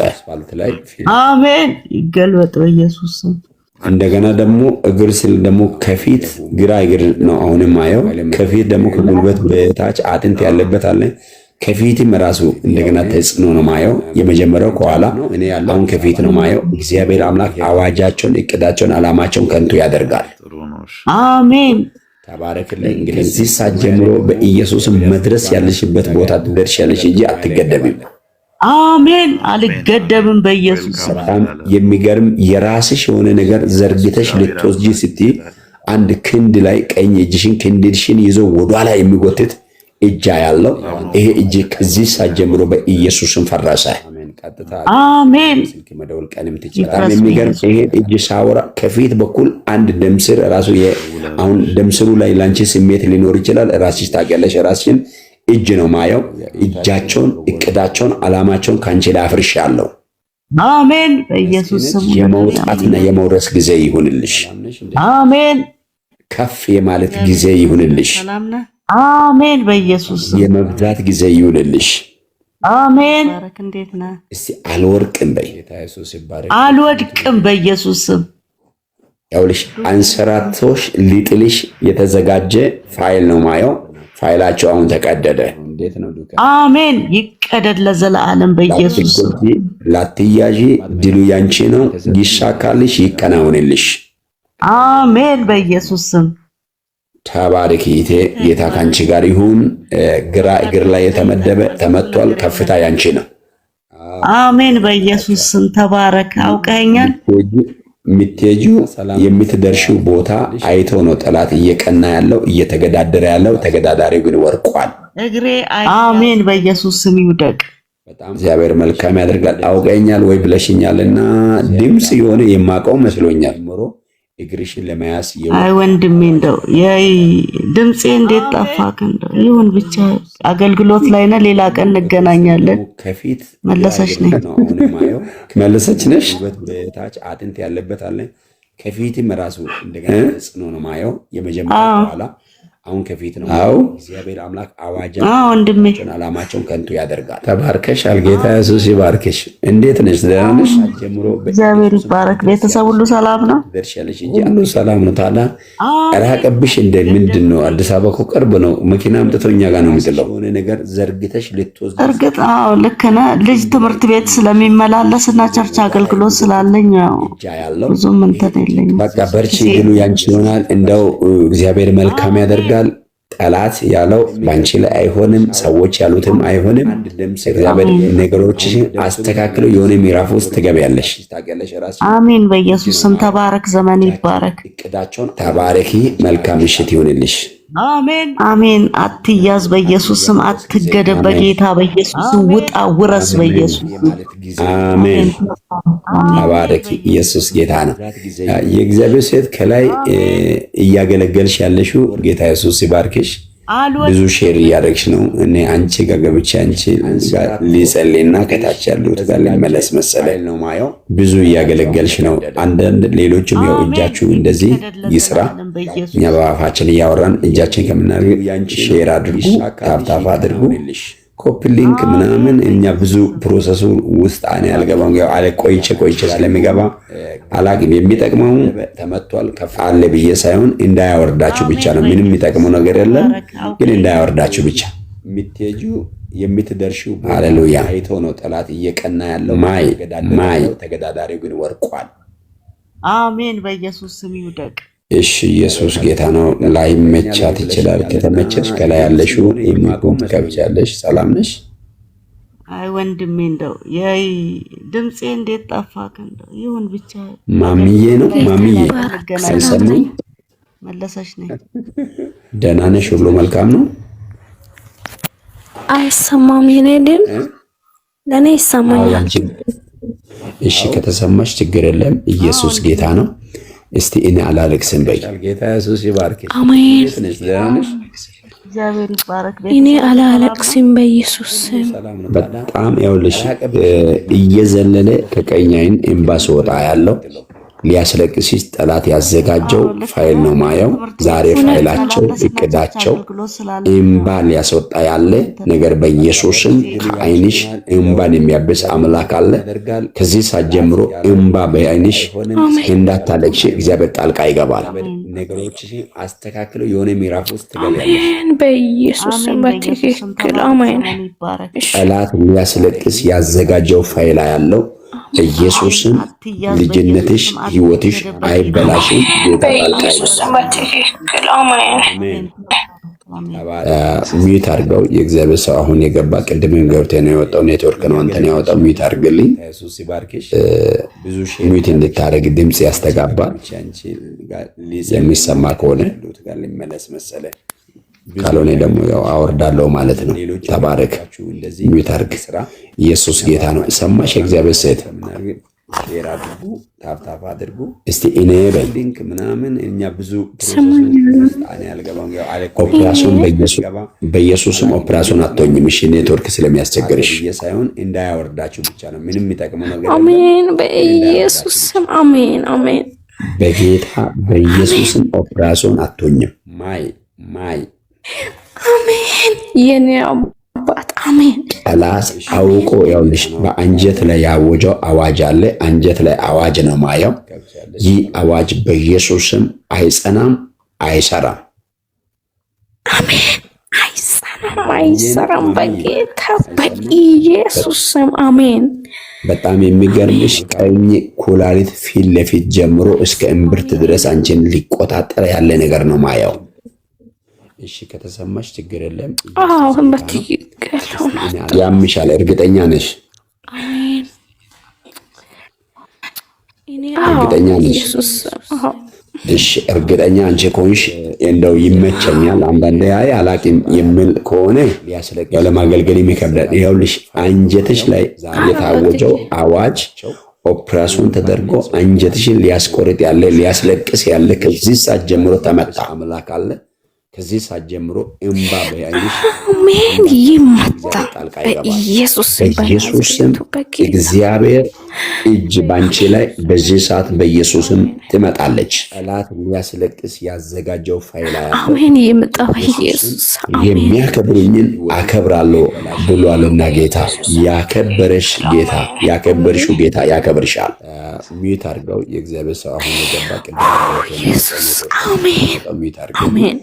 አሜን። ይገልበጥ በኢየሱስ ስም። እንደገና ደግሞ እግር ስል ደግሞ ከፊት ግራ እግር ነው አሁን ማየው። ከፊት ደግሞ ከጉልበት በታች አጥንት ያለበት አለ። ከፊትም ራሱ እንደገና ተጽዕኖ ነው ማየው። የመጀመሪያው ከኋላ እኔ ያለው አሁን ከፊት ነው ማየው። እግዚአብሔር አምላክ አዋጃቸውን፣ እቅዳቸውን፣ አላማቸውን ከንቱ ያደርጋል። አሜን። ተባረክልኝ። እንግዲህ እዚህ ሰዓት ጀምሮ በኢየሱስም መድረስ ያለሽበት ቦታ ትደርሻለሽ እንጂ አትገደብም። አሜን። አልገደብም በኢየሱስ። በጣም የሚገርም የራስሽ የሆነ ነገር ዘርግተሽ ልትወስጂ ስትይ አንድ ክንድ ላይ ቀኝ እጅሽን ክንድሽን ይዞ ወደኋላ የሚጎትት እጅ ያለው ይሄ እጅ ከዚህ ሰዓት ጀምሮ በኢየሱስም ፈረሰ። አሜን። በጣም የሚገርም ይሄ እጅ ሳወራ ከፊት በኩል አንድ ደምስር ራሱ አሁን ደምስሩ ላይ ላንቺ ስሜት ሊኖር ይችላል። ራስሽ ታውቂያለሽ። ራስሽን እጅ ነው ማየው። እጃቸውን፣ እቅዳቸውን፣ አላማቸውን ካንቺ ላይ አፍርሻለሁ። አሜን። በኢየሱስ ስም የመውጣትና የመውረስ ጊዜ ይሁንልሽ። አሜን። ከፍ የማለት ጊዜ ይሁንልሽ። አሜን። በኢየሱስ ስም የመብዛት ጊዜ ይሁንልሽ። አሜን። እንዴት ነህ? እስቲ አልወርቅም በይ። አልወድቅም በኢየሱስ ስም። ያውልሽ አንሰራቶሽ ሊጥልሽ የተዘጋጀ ፋይል ነው ማየው። ፋይላቸው አሁን ተቀደደ። አሜን። ይቀደድ ለዘላለም በኢየሱስ ስም። ላትያዢ ድሉ ያንቺ ነው። ይሳካልሽ፣ ይከናወንልሽ። አሜን። በኢየሱስ ስም ተባረኪ እቴ። ጌታ ካንቺ ጋር ይሁን። ግራ እግር ላይ የተመደበ ተመቷል። ከፍታ ያንቺ ነው። አሜን። በኢየሱስ ስም ተባረክ። አውቀኸኛል። የምትሄጂው የምትደርሺው ቦታ አይቶ ነው ጠላት እየቀና ያለው እየተገዳደረ ያለው። ተገዳዳሪው ግን ወርቋል። እግሬ አሜን። በኢየሱስ ስም ይውደቅ። በጣም እግዚአብሔር መልካም ያደርጋል። አውቀኸኛል ወይ ብለሽኛልና ድምጽ የሆነ የማውቀው መስሎኛል። እግርሽን ለመያዝ አይ ወንድሜ እንደው ድምጼ እንዴት ጠፋክ? እንደው ይሁን ብቻ አገልግሎት ላይ ነህ። ሌላ ቀን እንገናኛለን። ከፊት መለሰች ነኝ። መለሰች ነሽ። በታች አጥንት ያለበት አለ። ከፊትም ራሱ እንደገና ጽኖ ነው ማየው። የመጀመሪያው በኋላ አሁን ከፊት ነው። አዎ እግዚአብሔር አምላክ አዋጃቸውን፣ ወንድሜ አላማቸውን ከንቱ ያደርጋል። ተባርከሻል። ጌታ ኢየሱስ ይባርክሽ። እንዴት ነሽ? ደህና ነሽ? እግዚአብሔር ይባረክ። ቤተሰብ ሁሉ ሰላም ነው? ደርሻለሽ እንጂ ሁሉ ሰላም ነው። ታዲያ ራቀብሽ እንደ ምንድን ነው? አዲስ አበባ እኮ ቅርብ ነው። መኪና አምጥቶ እኛ ጋር ነው የሚጥለው። የሆነ ነገር ዘርግተሽ ልትወስድ። እርግጥ አዎ ልክ ነህ። ልጅ ትምህርት ቤት ስለሚመላለስና ቸርች አገልግሎት ስላለኝ ብዙም እንትን የለኝም። በቃ በርቺ፣ ድሉ ያንቺ ይሆናል። እንደው እግዚአብሔር መልካም ያደርጋል። ጠላት ያለው ባንቺ ላይ አይሆንም፣ ሰዎች ያሉትም አይሆንም። እግዚአብሔር ነገሮችሽን አስተካክለው የሆነ ምዕራፍ ውስጥ ትገቢያለሽ። አሜን። በኢየሱስ ስም ተባረክ። ዘመን ይባረክ። እቅዳቸውን ተባረኪ። መልካም ምሽት ይሁንልሽ። አሜን። አሜን። አትያዝ በኢየሱስ ስም። አትገደብ በጌታ በኢየሱስ ስም። ውጣ ውረስ በኢየሱስ አሜን። ተባረኪ። ኢየሱስ ጌታ ነው። የእግዚአብሔር ሴት ከላይ እያገለገልሽ ያለሽው ጌታ ኢየሱስ ይባርክሽ። ብዙ ሼር እያደረግሽ ነው። እኔ አንቺ ጋር ገብቼ አንቺ ሊጸልይና ከታች ያሉት ጋር ሊመለስ መሰለኝ ነው ማየው። ብዙ እያገለገልሽ ነው። አንዳንድ ሌሎችም ያው እጃችሁ እንደዚህ ይስራ። እኛ በአፋችን እያወራን እጃችን ከምናደርግ ሼር አድርጉ፣ ታፕታፕ አድርጉ፣ ኮፒ ሊንክ ምናምን። እኛ ብዙ ፕሮሰሱ ውስጥ አኔ አልገባም። ያው አለ ቆይቼ ስለሚገባ አላቅም። የሚጠቅመው ተመቷል ከፍ አለ ብዬ ሳይሆን እንዳያወርዳችሁ ብቻ ነው። ምንም የሚጠቅመው ነገር የለም፣ ግን እንዳያወርዳችሁ ብቻ። የምትሄጂው የምትደርሺው ሃሌሉያ አይቶ ነው ጠላት እየቀና ያለው። ማይ ተገዳዳሪው ግን ወርቋል። አሜን። በኢየሱስ ስም ይውደቅ። እሺ ኢየሱስ ጌታ ነው። ላይመቻት ይችላል። ከተመቸሽ ከላይ ያለሽው የሚቆም ትከብቻለሽ። ሰላም ነሽ? አይ ወንድሜ እንደው ድምጼ እንዴት ጠፋክ? እንደው ይሁን ብቻ ማሚዬ ነው ማሚዬ። አይሰማም። መለሰች ነኝ። ደህና ነሽ? ሁሉ መልካም ነው? አይሰማም። የኔ ድምፅ ለኔ ይሰማኛል። እሺ ከተሰማሽ ችግር የለም። ኢየሱስ ጌታ ነው። እስቲ እኔ አላለቅስም በይ። ጌታ ኢየሱስ ይባርክ። አሜን። እግዚአብሔር ይባረክ። እኔ አላለቅስም በኢየሱስ ስም። በጣም ያውልሽ እየዘለለ ከቀኝ ዓይን እንባ ሲወጣ ያለው ሊያስለቅስሽ ጠላት ያዘጋጀው ፋይል ነው ማየው። ዛሬ ፋይላቸው እቅዳቸው እምባ ሊያስወጣ ያለ ነገር በኢየሱስም ከዓይንሽ እምባን የሚያብስ አምላክ አለ። ከዚህ ሰዓት ጀምሮ እምባ በዓይንሽ እንዳታለቅሽ እግዚአብሔር ጣልቃ ይገባል። ነገሮችሽን አስተካክሎ የሆነ ምዕራፍ ውስጥ ትገባለሽ። በኢየሱስም በትክክል አሜን። ጠላት ሊያስለቅስ ያዘጋጀው ፋይል ያለው ኢየሱስን ልጅነትሽ ህይወትሽ አይበላሽም። በኢየሱስም በትክክል አሜን። ሚዩት አድርገው። የእግዚአብሔር ሰው አሁን የገባ ቅድምም ገብቶ ነው የወጣው። ኔትወርክ ነው አንተን ያወጣው። ሚዩት አድርግልኝ። ሚዩት እንድታደርግ ድምጽ ያስተጋባል። የሚሰማ ከሆነ ካልሆነ ደግሞ ያው አወርዳለሁ ማለት ነው። ተባረክ። ሚዩት አድርግ። ኢየሱስ ጌታ ነው። ሰማሽ? የእግዚአብሔር ሴት ሼር አድርጉ፣ ታፕታፕ አድርጉ። እስቲ እኔ በሊንክ ምናምን እኛ ብዙ ኦፕራሽን በኢየሱስም ኦፕራሽን አትሆኝም። እሺ ኔትወርክ ስለሚያስቸግርሽ ሳይሆን እንዳያወርዳችሁ ብቻ ነው። ምንም የሚጠቅመው ነገር አሜን። በኢየሱስም አሜን አሜን። በጌታ በኢየሱስም ኦፕራሽን አትሆኝም። ማይ አሜን። የኔ አባት አሜን። ጠላት አውቆ ያውልሽ በአንጀት ላይ ያወጀው አዋጅ አለ። አንጀት ላይ አዋጅ ነው ማየው። ይህ አዋጅ በኢየሱስም አይጸናም፣ አይሰራም። አሜን። አይሰራም በጌታ በኢየሱስም አሜን። በጣም የሚገርምሽ ቀኝ ኩላሊት ፊት ለፊት ጀምሮ እስከ እምብርት ድረስ አንቺን ሊቆጣጠር ያለ ነገር ነው ማየው። እሺ ከተሰማሽ ችግር የለም። አሁን በትክክል ያምሻል። እርግጠኛ ነሽ? አሜን። እርግጠኛ ነሽ? እሺ እርግጠኛ አንቺ ከሆንሽ እንደው ይመቸኛል። አንዳንዴ አይ አላቅም የሚል ከሆነ ያው ለማገልገል ይከብዳል። ይኸውልሽ አንጀትሽ ላይ የታወጀው አዋጅ ኦፕራሽን ተደርጎ አንጀትሽን ሊያስቆርጥ ያለ ሊያስለቅስ ያለ ከዚህ ሰዓት ጀምሮ ተመታ። አምላክ አለ። ከዚህ ሰዓት ጀምሮ እምባ በዓይንሽ አሜን ይመታ በኢየሱስም እግዚአብሔር እጅ ባንቺ ላይ በዚህ ሰዓት በኢየሱስም ትመጣለች። ጠላት ሊያስለቅስ ያዘጋጀው ፋይል አሜን ይመጣ በኢየሱስ የሚያከብሩኝን አከብራለሁ ብሏልና ጌታ ያከበረሽ ጌታ ያከበርሽው ጌታ ያከብርሻል። ሚዩት አድርገው። የእግዚአብሔር ሰው አሁን የገባ ቅድም ኢየሱስ አሜን አሜን።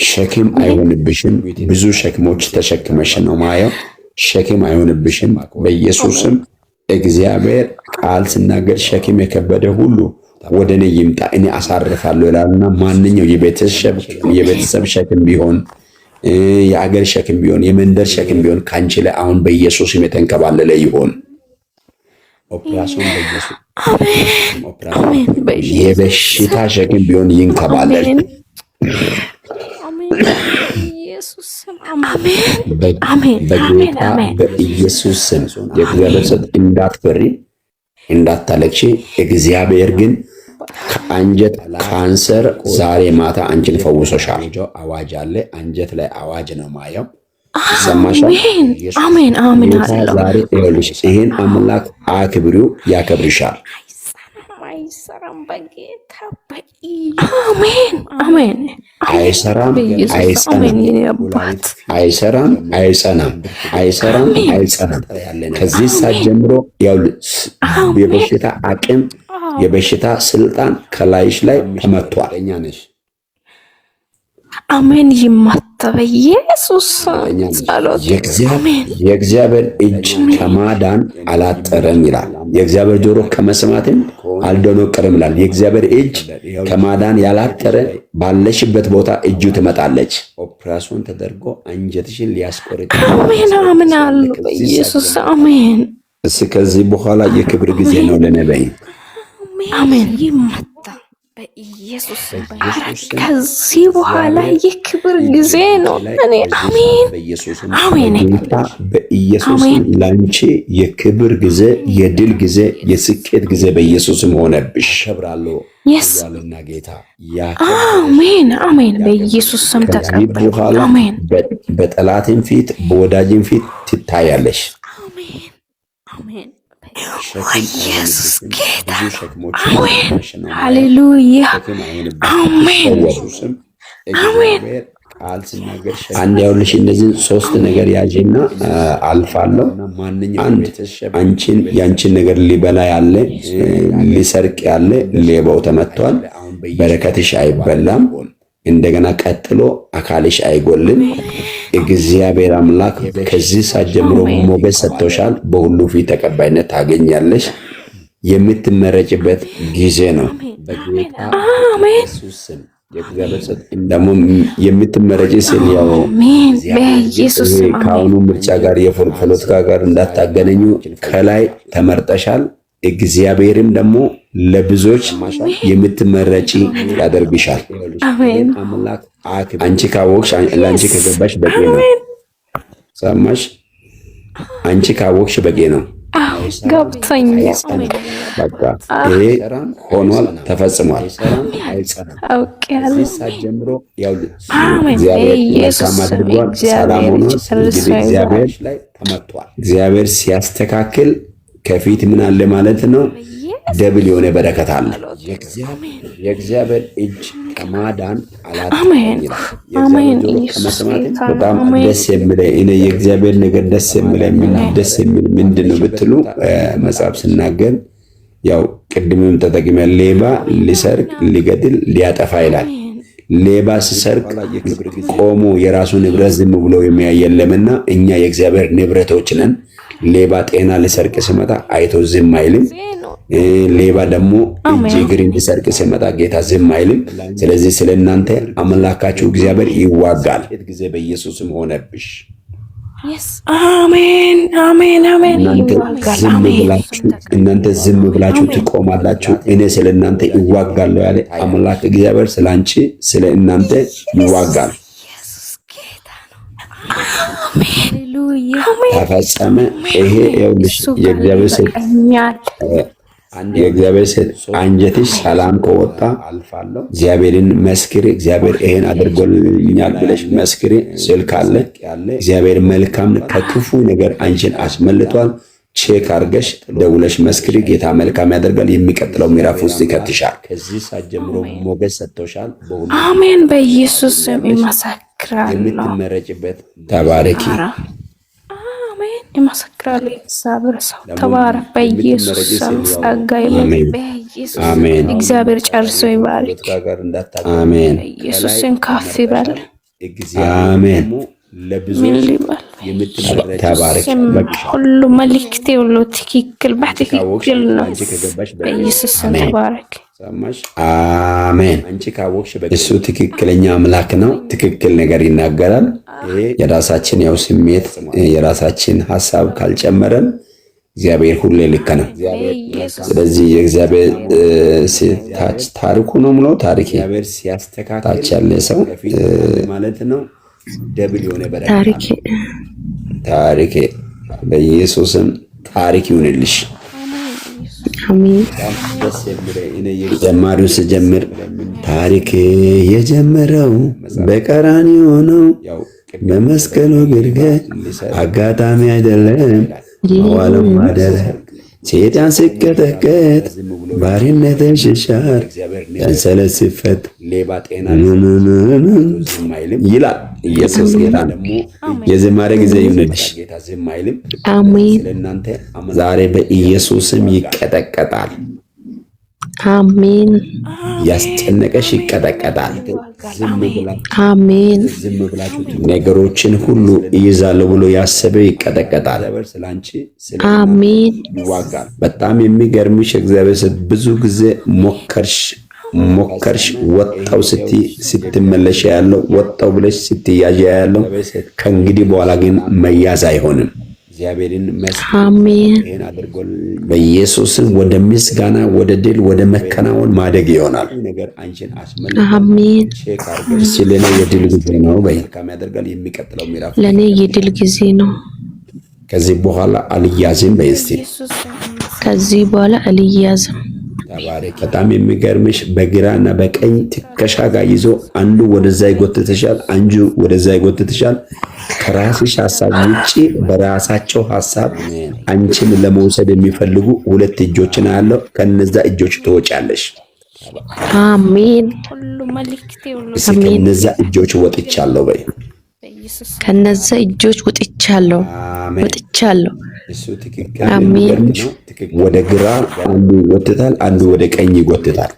ሸክም አይሆንብሽም። ብዙ ሸክሞች ተሸክመሽ ነው ማየው። ሸክም አይሆንብሽም በኢየሱስም። እግዚአብሔር ቃል ሲናገር ሸክም የከበደ ሁሉ ወደ እኔ ይምጣ እኔ አሳርፋለሁ ይላልና ማንኛው የቤተሰብ ሸክም ቢሆን የአገር ሸክም ቢሆን የመንደር ሸክም ቢሆን ካንቺ ላይ አሁን በኢየሱስም የተንከባለለ ይሆን። ኦፕራሽን በኢየሱስ አሜን። የበሽታ ሸክም ቢሆን ይንከባለል። ኢየሱስ አሜን በጌታ በኢየሱስ ስም የእግዚአብሔር ሰው እንዳትፈሪ እንዳታለቅሺ። እግዚአብሔር ግን ከአንጀት ካንሰር ዛሬ ማታ አንቺን ፈውሶሻል። አዋጅ አለ አንጀት ላይ አዋጅ ነው ማየው። ሰማሻል? አሜን አሜን። ዛሬ ይኸውልሽ ይሄን አምላክ አክብሪው ያከብርሻል። አይሰራም በጌታ አሜን አሜን። አይሰራም አይጸናም፣ አይሰራም አይጸናም፣ አይሰራም አይጸናም። ከዚህ ሰዓት ጀምሮ የበሽታ አቅም የበሽታ ስልጣን ከላይሽ ላይ ተመቷል። አሜን ይመታ በኢየሱስ ጸሎት። የእግዚአብሔር እጅ ከማዳን አላጠረም ይላል። የእግዚአብሔር ጆሮ ከመስማትም አልደነቀረም ይላል። የእግዚአብሔር እጅ ከማዳን ያላጠረ ባለሽበት ቦታ እጁ ትመጣለች። ኦፕራሽን ተደርጎ አንጀትሽን ሊያስቆርጥ አሜን አሜን አለ በኢየሱስ አሜን። ከዚህ በኋላ የክብር ጊዜ ነው ለነበይ አሜን ይመታ በኢየሱስ ከዚህ በኋላ የክብር ጊዜ ነው። እኔ አሜን አሜን በኢየሱስ ላንቺ የክብር ጊዜ የድል ጊዜ የስኬት ጊዜ በኢየሱስም ሆነብሽ። ከብራለሁ ያለና ጌታ አሜን አሜን በኢየሱስ ስም ተቀበል። አሜን በጠላትም ፊት በወዳጅም ፊት ትታያለሽ። አሜን አሜን ኢየሱስ ጌታ አሜን ሃሌሉያ አሜን አሜን አንድ ያውልሽ እነዚህን ሶስት ነገር ያዥና አልፋለሁ። አንድ አንቺን ያንቺን ነገር ሊበላ ያለ ሊሰርቅ ያለ ሌባው ተመቷል። በረከትሽ አይበላም። እንደገና ቀጥሎ አካልሽ አይጎልም። እግዚአብሔር አምላክ ከዚህ ሰዓት ጀምሮ ሞገስ ሰጥቶሻል። በሁሉ ፊት ተቀባይነት ታገኛለሽ። የምትመረጭበት ጊዜ ነው። በጌታ ኢየሱስ ስም የእግዚአብሔር ሰጥ ደግሞ የምትመረጭ ሲል ያው በኢየሱስ ስም ከአሁኑ ምርጫ ጋር የፖለቲካ ጋር እንዳታገናኙ። ከላይ ተመርጠሻል። እግዚአብሔርም ደግሞ ለብዙዎች የምትመረጪ ያደርግሻል። አሜን። አንቺ ካወቅሽ ለአንቺ ከገባሽ በቂ ነው። ሰማሽ? አንቺ ካወቅሽ በቂ ነው። ገብቶኛል። በቃ ይሄ ሆኗል፣ ተፈጽሟል። አውቄያለሁ። ጀምሮ ያው እግዚአብሔር መልካም አድርጓል። ሰላም ሆኗል። እግዚአብሔር ላይ ተመቷል። እግዚአብሔር ሲያስተካክል ከፊት ምን አለ ማለት ነው? ደብል የሆነ በረከት አለ። የእግዚአብሔር እጅ ከማዳን አሜን አሜን። በጣም ደስ የሚለኝ እኔ የእግዚአብሔር ነገር ደስ የሚለኝ ምንድን ነው ብትሉ መጽሐፍ ስናገር ያው ቅድምም ተጠቅሜ ሌባ ሊሰርቅ ሊገድል ሊያጠፋ ይላል። ሌባ ሲሰርቅ ቆሞ የራሱ ንብረት ዝም ብሎ የሚያይ የለምና እኛ የእግዚአብሔር ንብረቶች ነን። ሌባ ጤና ሊሰርቅ ሲመጣ አይቶ ዝም አይልም። ሌባ ደግሞ እጅ እግር እንዲሰርቅ ሲመጣ ጌታ ዝም አይልም። ስለዚህ ስለ እናንተ አምላካችሁ እግዚአብሔር ይዋጋል። ጊዜ በኢየሱስም ሆነብሽ። አሜን አሜን አሜን። እናንተ ዝም ብላችሁ ትቆማላችሁ። እኔ ስለ እናንተ ይዋጋለሁ ያለ አምላክ እግዚአብሔር ስለ አንቺ ስለ እናንተ ይዋጋል። ተፈጸመ። ይሄ ይኸውልሽ የእግዚአብሔር ሴት አንጀትሽ ሰላም ከወጣ እግዚአብሔርን መስክሪ። እግዚአብሔር ይሄን አድርጎልኛል ብለሽ መስክሪ። ስልክ አለ። እግዚአብሔር መልካም ከክፉ ነገር አንቺን አስመልጧል። ቼክ አርገሽ ደውለሽ መስክሪ። ጌታ መልካም ያደርጋል። የሚቀጥለው ምዕራፍ ውስጥ ይከትሻል። ከዚህ ሰዓት ጀምሮ ሞገስ ሰጥቶሻል። አሜን። በኢየሱስ ስም ይመሰክራል። የምትመረጭበት ተባረኪ። ይመሰክራል። እግዚአብሔር ሰው ተባረክ። በኢየሱስ ስም ጸጋ ይሁን። አሜን። እግዚአብሔር ጨርሶ ይባርክ። አሜን። ኢየሱስ ከፍ ይበል። አሜን። ምን ሊባል ተባረክ። ሁሉ መልእክቴ ሁሉ ትክክል በትክክል ነው። በኢየሱስ ስም ተባረክ። አሜን። እሱ ትክክለኛ አምላክ ነው። ትክክል ነገር ይናገራል። የራሳችን ያው ስሜት የራሳችን ሀሳብ ካልጨመረን እግዚአብሔር ሁሌ ልክ ነው። ስለዚህ የእግዚአብሔር ታሪኩ ነው ምሎ ታሪክ ታች ያለ ሰው ማለት ነው። ደብል የሆነ ታሪክ በኢየሱስም ታሪክ ይሁንልሽ። አሜን። ጀማሪው ስጀምር ታሪክ የጀመረው በቀራንዮ ነው፣ በመስቀሉ ግርጌ አጋጣሚ አይደለም። መዋለም ማደረ ሰይጣን ሲቀጠቀጥ ባርነት ሲሻር ሰንሰለት ሲፈት ይላል። ኢየሱስ ጌታ ነው። የዝማሬ ጊዜ ይሁንልሽ። አሜን። ዛሬ በኢየሱስም ይቀጠቀጣል። አሜን። ያስጨነቀሽ ይቀጠቀጣል። አሜን። ነገሮችን ሁሉ ይይዛለሁ ብሎ ያሰበ ይቀጠቀጣል። አሜን። በጣም የሚገርምሽ እግዚአብሔር ብዙ ጊዜ ሞከርሽ ወጣው ስትመለሽ ያለው ወጣው ብለሽ ስትያዥ ያለው ከእንግዲህ በኋላ ግን መያዝ አይሆንም። እግዚአብሔርን አሜን። በኢየሱስም ወደ ምስጋና ወደ ድል ወደ መከናወን ማደግ ይሆናል። አሜን። ለኔ የድል ጊዜ ነው በይ። ለኔ የድል ጊዜ ነው። ከዚህ በኋላ አልያዝም በይ። እስቲ ከዚህ በኋላ አልያዝም። በጣም የሚገርምሽ በግራና በቀኝ ትከሻ ጋር ይዞ አንዱ ወደዛ ይጎትትሻል፣ አንዱ ወደዛ ይጎትትሻል። ከራስሽ ሐሳብ ውጪ በራሳቸው ሐሳብ አንቺን ለመውሰድ የሚፈልጉ ሁለት እጆችን ያለው ከነዛ እጆች ትወጫለሽ። አሜን። ሁሉ መልእክቴ ሁሉ ከነዛ እጆች ወጥቻለሁ በይ። ከነዛ እጆች ወጥቻለሁ። እሱ ትክክል። ወደ ግራ አንዱ ይጎትታል፣ አንዱ ወደ ቀኝ ይጎትታል።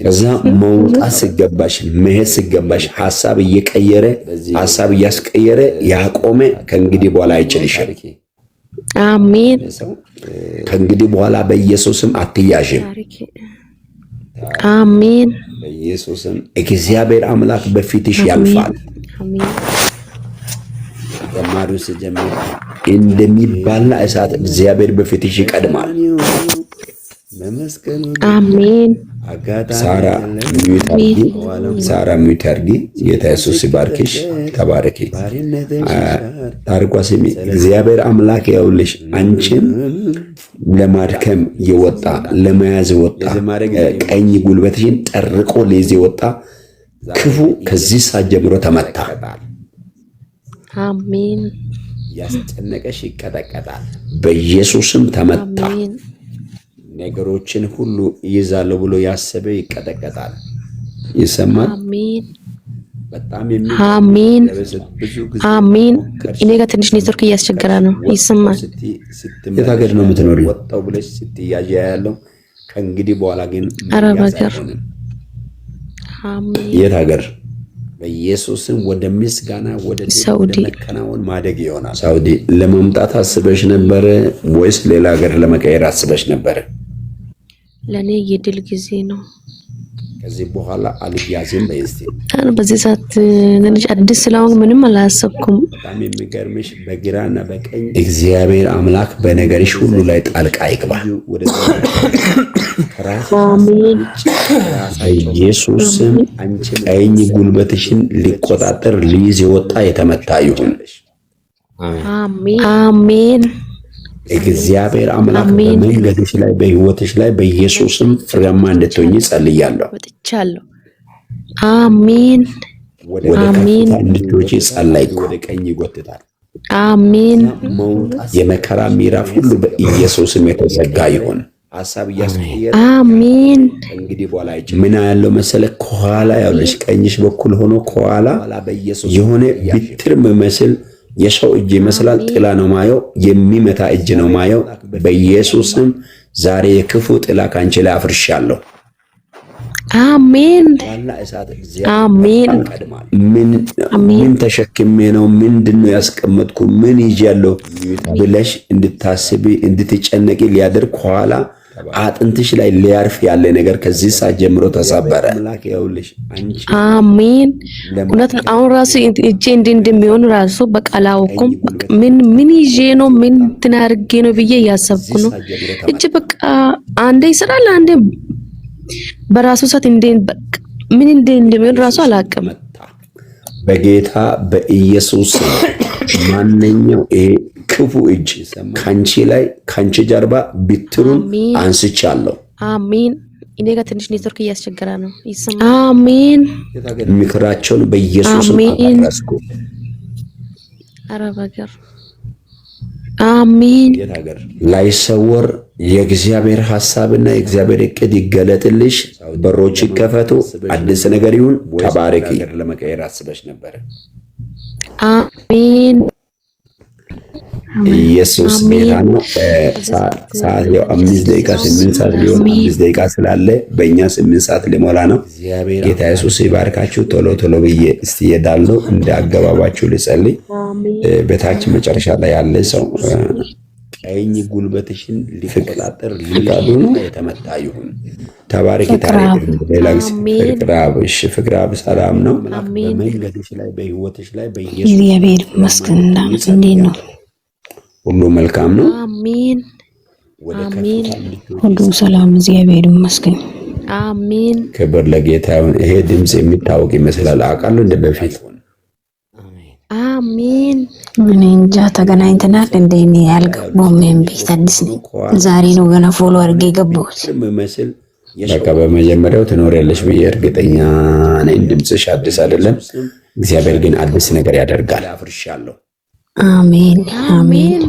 ከዛ መውጣት ሲገባሽ መሄድ ሲገባሽ ሐሳብ እያስቀየረ ያቆመ ከእንግዲህ በኋላ አይችልሽም። አሜን። ከእንግዲህ በኋላ በኢየሱስም አትያዥም። አሜን። በኢየሱስም እግዚአብሔር አምላክ በፊትሽ ያልፋል። ጀማሪው ሲጀምር እንደሚባላ እሳት እግዚአብሔር በፊትሽ ይቀድማል። አሜን። ሳራ ሚዩት አድርጊ። ጌታ ኢየሱስ ይባርክሽ። ተባረኪ። ታሪኳ ስሚ። እግዚአብሔር አምላክ ያውልሽ አንቺን ለማድከም የወጣ ለመያዝ የወጣ ቀኝ ጉልበትሽን ጠርቆ ሊይዝ የወጣ ክፉ ከዚህ ሰዓት ጀምሮ ተመታ። አሜን። ያስጨነቀሽ ይቀጠቀጣል። በኢየሱስም ተመታ። ነገሮችን ሁሉ ይይዛለሁ ብሎ ያሰበ ይቀጠቀጣል። ይሰማል። አሜን። በጣም አሜን። አሜን። እኔ ጋር ትንሽ ኔትወርክ እያስቸገረ ነው። ይሰማል። የት ሀገር ነው የምትኖሪው? ወጣው ብለሽ ስትያዣ ያለው ከእንግዲህ በኋላ ግን አረብ ሀገር። አሜን። የት ሀገር? በኢየሱስም ወደ ምስጋና ወደ ሳውዲ መከናወን ማደግ ይሆናል። ሳውዲ ለመምጣት አስበሽ ነበር ወይስ ሌላ ሀገር ለመቀየር አስበሽ ነበር? ለኔ የድል ጊዜ ነው። ከዚህ በኋላ አልያዝም በይስቲ። በዚህ ሰዓት ትንሽ አዲስ ስለሆንኩ ምንም አላሰብኩም። በጣም የሚገርምሽ በግራና በቀኝ እግዚአብሔር አምላክ በነገርሽ ሁሉ ላይ ጣልቃ ይግባ። አሜን። ኢየሱስም ቀኝ ጉልበትሽን ሊቆጣጠር ሊይዝ የወጣ የተመታ ይሁን። አሜን። አሜን። እግዚአብሔር አምላክ በመንገድሽ ላይ በህይወትሽ ላይ በኢየሱስም ፍሬያማ እንድትሆኚ ጸልያለሁ። ወጥቻለሁ። አሜን። አሜን። እንድትወጪ ጸለይኩ። ወደ ቀኝ ይጎትታል። አሜን። የመከራ ምዕራፍ ሁሉ በኢየሱስም የተዘጋ ይሁን። ሐሳብ እያስቀየረ አሜን። እንግዲህ በኋላ ምን ያለው መሰለ ከኋላ ያለሽ ቀኝሽ በኩል ሆኖ ከኋላ የሆነ ቢትር መስል የሰው እጅ ይመስላል። ጥላ ነው ማየው፣ የሚመታ እጅ ነው ማየው። በኢየሱስም ዛሬ የክፉ ጥላ ካንቺ ላይ አፍርሻለሁ። አሜን። አሜን። ምን ተሸክሜ ነው ምንድነው ያስቀመጥኩ ምን ይያለው ብለሽ እንድታስቢ እንድትጨነቂ ሊያደርግ ከኋላ አጥንትሽ ላይ ሊያርፍ ያለ ነገር ከዚህ ሰዓት ጀምሮ ተሰበረ። አሜን። እውነት ነው። አሁን ራሱ እጄ እንደሚሆን ራሱ በቃ አላወኩም። ምን ይዤ ነው ምን ትናርጌ ነው ብዬ እያሰብኩ ነው። እጅ በቃ አንዴ ይሰራል፣ አንዴ በራሱ ሰዓት ምን እንደሚሆን ራሱ አላውቅም። በጌታ በኢየሱስ ማንኛው ክፉ እጅ ካንቺ ላይ ካንቺ ጀርባ ቢትሩን አንስቻለሁ። አሜን። እኔ ጋር ትንሽ ኔትወርክ እያስቸገረ ነው። ይሰማል። አሜን። ምክራቸውን በኢየሱስ አደረስኩ። አረብ ሀገር አሜን። ላይሰወር የእግዚአብሔር ሐሳብና የእግዚአብሔር እቅድ ይገለጥልሽ። በሮች ይከፈቱ። አዲስ ነገር ይሁን። ተባረኪ። ለመቀየር አስበሽ ነበር። አሜን። ኢየሱስ ጌታ ነው። ሰዓት ያው 5 ደቂቃ 8 ሰዓት ሊሆን 5 ደቂቃ ስላለ በእኛ 8 ሰዓት ሊሞላ ነው። ጌታ ኢየሱስ ይባርካችሁ። ቶሎ ቶሎ ብዬ እስቲ እሄዳለሁ። እንደ አገባባችሁ ልጸልይ። በታች መጨረሻ ላይ ያለ ሰው ቀኝ ጉልበትሽን ሊቆጣጠር ሊቃሉ ነው የተመታ ይሁን። ተባረክ። ታሪክ ሌላ ጊዜ ፍቅራብ ሰላም ነው። በመንገድሽ ላይ በህይወትሽ ላይ በኢየሱስ እግዚአብሔር ይመስገን። እንዴት ነው? ሁሉ መልካም ነው። አሜን። አሜን። ሁሉ ሰላም፣ እግዚአብሔር ይመስገን። አሜን። ክብር ለጌታ ይሁን። ይሄ ድምጽ የሚታወቅ ይመስላል። አውቃለሁ እንደ በፊት አሜን። እኔ እንጃ ተገናኝተናል እንደ እኔ ያልገባሁም ቤት አዲስ ነኝ። ዛሬ ነው ገና ፎሎ አድርጌ የገባሁት። በቃ በመጀመሪያው ትኖሪያለሽ ብዬ እርግጠኛ ነኝ። ድምፅሽ አዲስ አይደለም፣ እግዚአብሔር ግን አዲስ ነገር ያደርጋል። አሜን አሜን።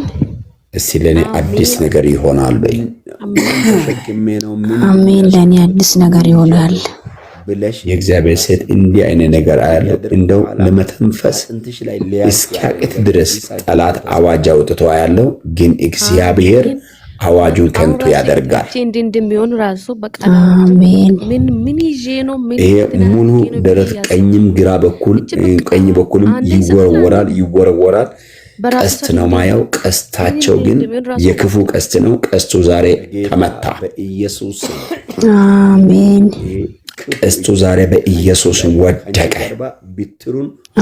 እስቲ ለኔ አዲስ ነገር ይሆናል በይ። አሜን። ለኔ አዲስ ነገር ይሆናል ብለሽ የእግዚአብሔር ሴት እንዲህ አይነት ነገር አያለው። እንደው ለመተንፈስ እስኪያቅት ድረስ ጠላት አዋጅ አውጥቶ ያለው ግን እግዚአብሔር አዋጁን ከንቱ ያደርጋል። እንደሚሆን ራሱ በቃ አሜን። ምን ይዤ ነው ምን ይሄ ሙሉ ደረት ቀኝም ግራ በኩል ቀኝ በኩልም ይወረወራል። ቀስት ነው ማየው። ቀስታቸው ግን የክፉ ቀስት ነው። ቀስቱ ዛሬ ተመታ በኢየሱስ አሜን። ቀስቱ ዛሬ በኢየሱስ ወደቀ።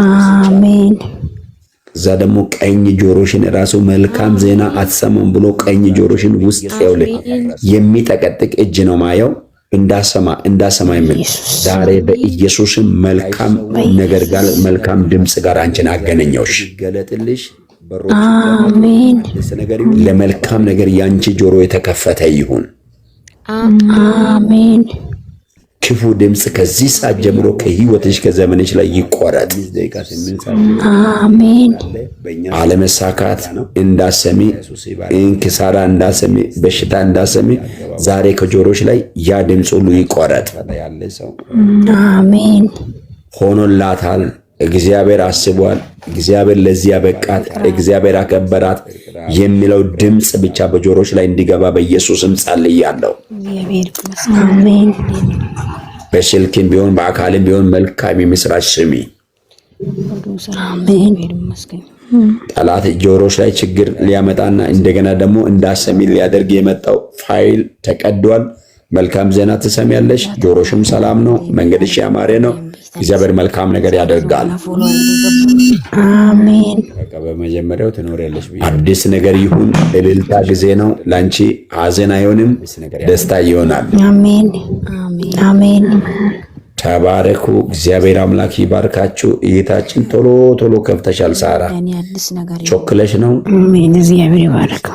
አሜን። እዛ ደግሞ ቀኝ ጆሮሽን ራሱ መልካም ዜና አትሰማም ብሎ ቀኝ ጆሮሽን ውስጥ ያውለ የሚጠቀጥቅ እጅ ነው ማየው። እንዳሰማ የሚል ዛሬ በኢየሱስም መልካም ነገር ጋር መልካም ድምጽ ጋር አንቺን አገናኘውሽ። አሜን። ለመልካም ነገር ያንቺ ጆሮ የተከፈተ ይሁን። አሜን። ክፉ ድምጽ ከዚህ ሰዓት ጀምሮ ከህይወትሽ ከዘመንሽ ላይ ይቆረጥ። አሜን። አለመሳካት እንዳሰሚ፣ እንክሳራ እንዳሰሚ፣ በሽታ እንዳሰሚ ዛሬ ከጆሮሽ ላይ ያ ድምጽ ሁሉ ይቆረጥ። አሜን። ሆኖላታል። እግዚአብሔር አስቧል። እግዚአብሔር ለዚህ ያበቃት፣ እግዚአብሔር አከበራት የሚለው ድምጽ ብቻ በጆሮሽ ላይ እንዲገባ በኢየሱስም ጸልያለሁ። አሜን። በስልክም ቢሆን በአካልም ቢሆን መልካም የምስራች ስሚ። አሜን። ጠላት ጆሮሽ ላይ ችግር ሊያመጣና እንደገና ደግሞ እንዳሰሚ ሊያደርግ የመጣው ፋይል ተቀዷል። መልካም ዜና ትሰሚያለሽ። ጆሮሽም ሰላም ነው። መንገድሽ ያማረ ነው። እግዚአብሔር መልካም ነገር ያደርጋል። አሜን። በቃ በመጀመሪያው ትኖሪያለሽ። አዲስ ነገር ይሁን። እልልታ ጊዜ ነው። ላንቺ ሐዘን አይሆንም፣ ደስታ ይሆናል። አሜን አሜን። ተባረኩ። እግዚአብሔር አምላክ ይባርካችሁ። እይታችን ቶሎ ቶሎ ከፍተሻል። ሳራ ቾክለሽ ነው። አሜን። እግዚአብሔር ይባርክ።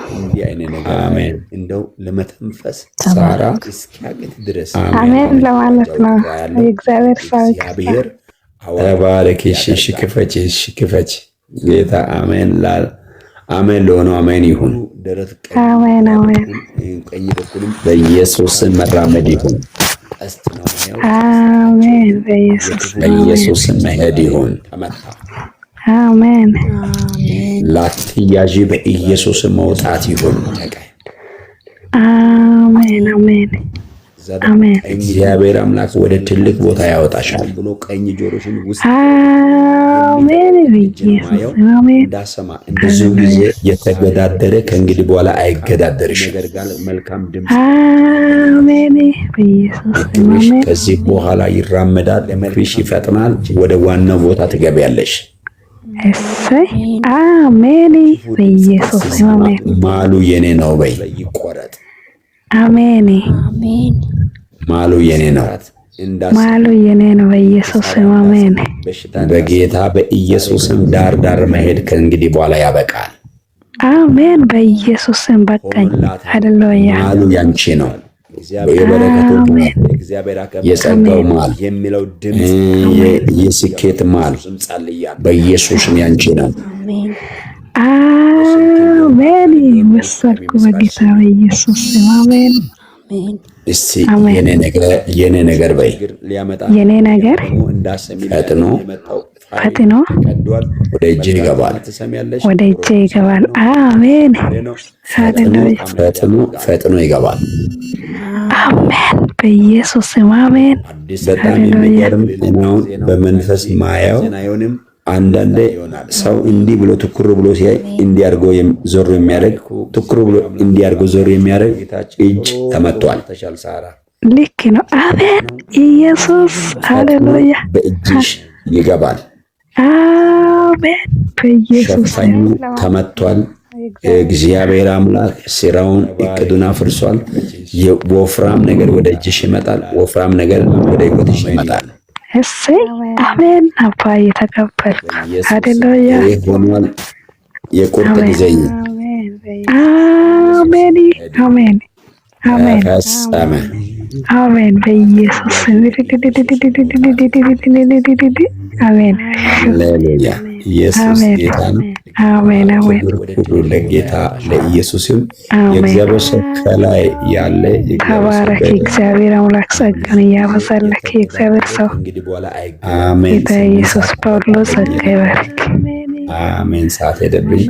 አሜን። እንደው ለመተንፈስ ሳራ እስኪያቅት ድረስ አሜን ለማለት ነው። እግዚአብሔር እግዚአብሔር ተባረክ። እሺ ክፈች ጌታ አሜን ላል አሜን ለሆነው አሜን ይሁን። አሜን አሜን። በኢየሱስ መራመድ ይሁን። አሜን። በኢየሱስ መሄድ ይሁን። አሜን። ላትያዢ በኢየሱስ መውጣት ይሁን። አሜን አሜን አሜን። እግዚአብሔር አምላክ ወደ ትልቅ ቦታ ያወጣሻል ብሎ ቀኝ ጆሮሽን ውስጥ አሜን። አሜን። እንዳሰማ ብዙ ጊዜ የተገዳደረ ከእንግዲህ በኋላ አይገዳደርሽ። መልካም ድምጽ አሜን። በኢየሱስ ከዚህ በኋላ ይራመዳል። ፍሽ ይፈጥናል። ወደ ዋናው ቦታ ትገቢያለሽ። እሰይ አሜን። በኢየሱስ አሜን። ማሉ የኔ ነው በይ። ይቆረጥ። አሜን አሜን። ማሉ የኔ ነው። ማሉ የኔ ነው። በኢየሱስ አሜን። በጌታ በኢየሱስም ዳር ዳር መሄድ ከእንግዲህ በኋላ ያበቃል። አሜን። በኢየሱስ በቃኝ። ሃሌሉያ። ማሉ ያንቺ ነው። የበረከቱ የጸጋው ማል የሚለው ድምጽ የስኬት ማል በኢየሱስም ያንቺ ነው። አሜን። ወሰድኩ በጌታ በኢየሱስ አሜን። እስቲ የኔ ነገር በይ። የኔ ነገር ፈጥኖ ወደ እጄ ይገባል። ወደ እጄ ይገባል። አሜን። ፈጥኖ ይገባል። አሜን። በኢየሱስ አሜን። በጣም የሚገርም ነው። በመንፈስ ማያው አንዳንዴ ሰው እንዲህ ብሎ ትኩር ብሎ ሲያይ እንዲያርጎ ዞር የሚያደርግ ትኩር ብሎ እንዲያርጎ ዞር የሚያደርግ እጅ ተመቷል። ልክ ነው። አሜን። ኢየሱስ ሃሌሉያ። በእጅሽ ይገባል። አሜን። በኢየሱስ ተመቷል። እግዚአብሔር አምላክ ስራውን እቅዱን አፍርሷል። ወፍራም ነገር ወደ እጅሽ ይመጣል። ወፍራም ነገር ወደ ህይወትሽ ይመጣል። እሰይ አሜን። አባዬ ተቀበልኩ። ሃሌሉያ ሆኗል። የቁርጥ ጊዜ አሜን አሜን አሜን ፈጸመ። አሜን በኢየሱስ አሜን። ሃሌሉያ ኢየሱስ ጌታ ነው። አሜን አሜን። ሁሉ ለጌታ ለኢየሱስም የእግዚአብሔር ሰው ከላይ ያለ ተባረክ። እግዚአብሔር አምላክ ጸጋን እያበዛልክ የእግዚአብሔር ሰው አሜን። ጌታ ኢየሱስ ጳውሎስ ጸጋ ይባርክ። አሜን። ሰዓት ሄደብኝ።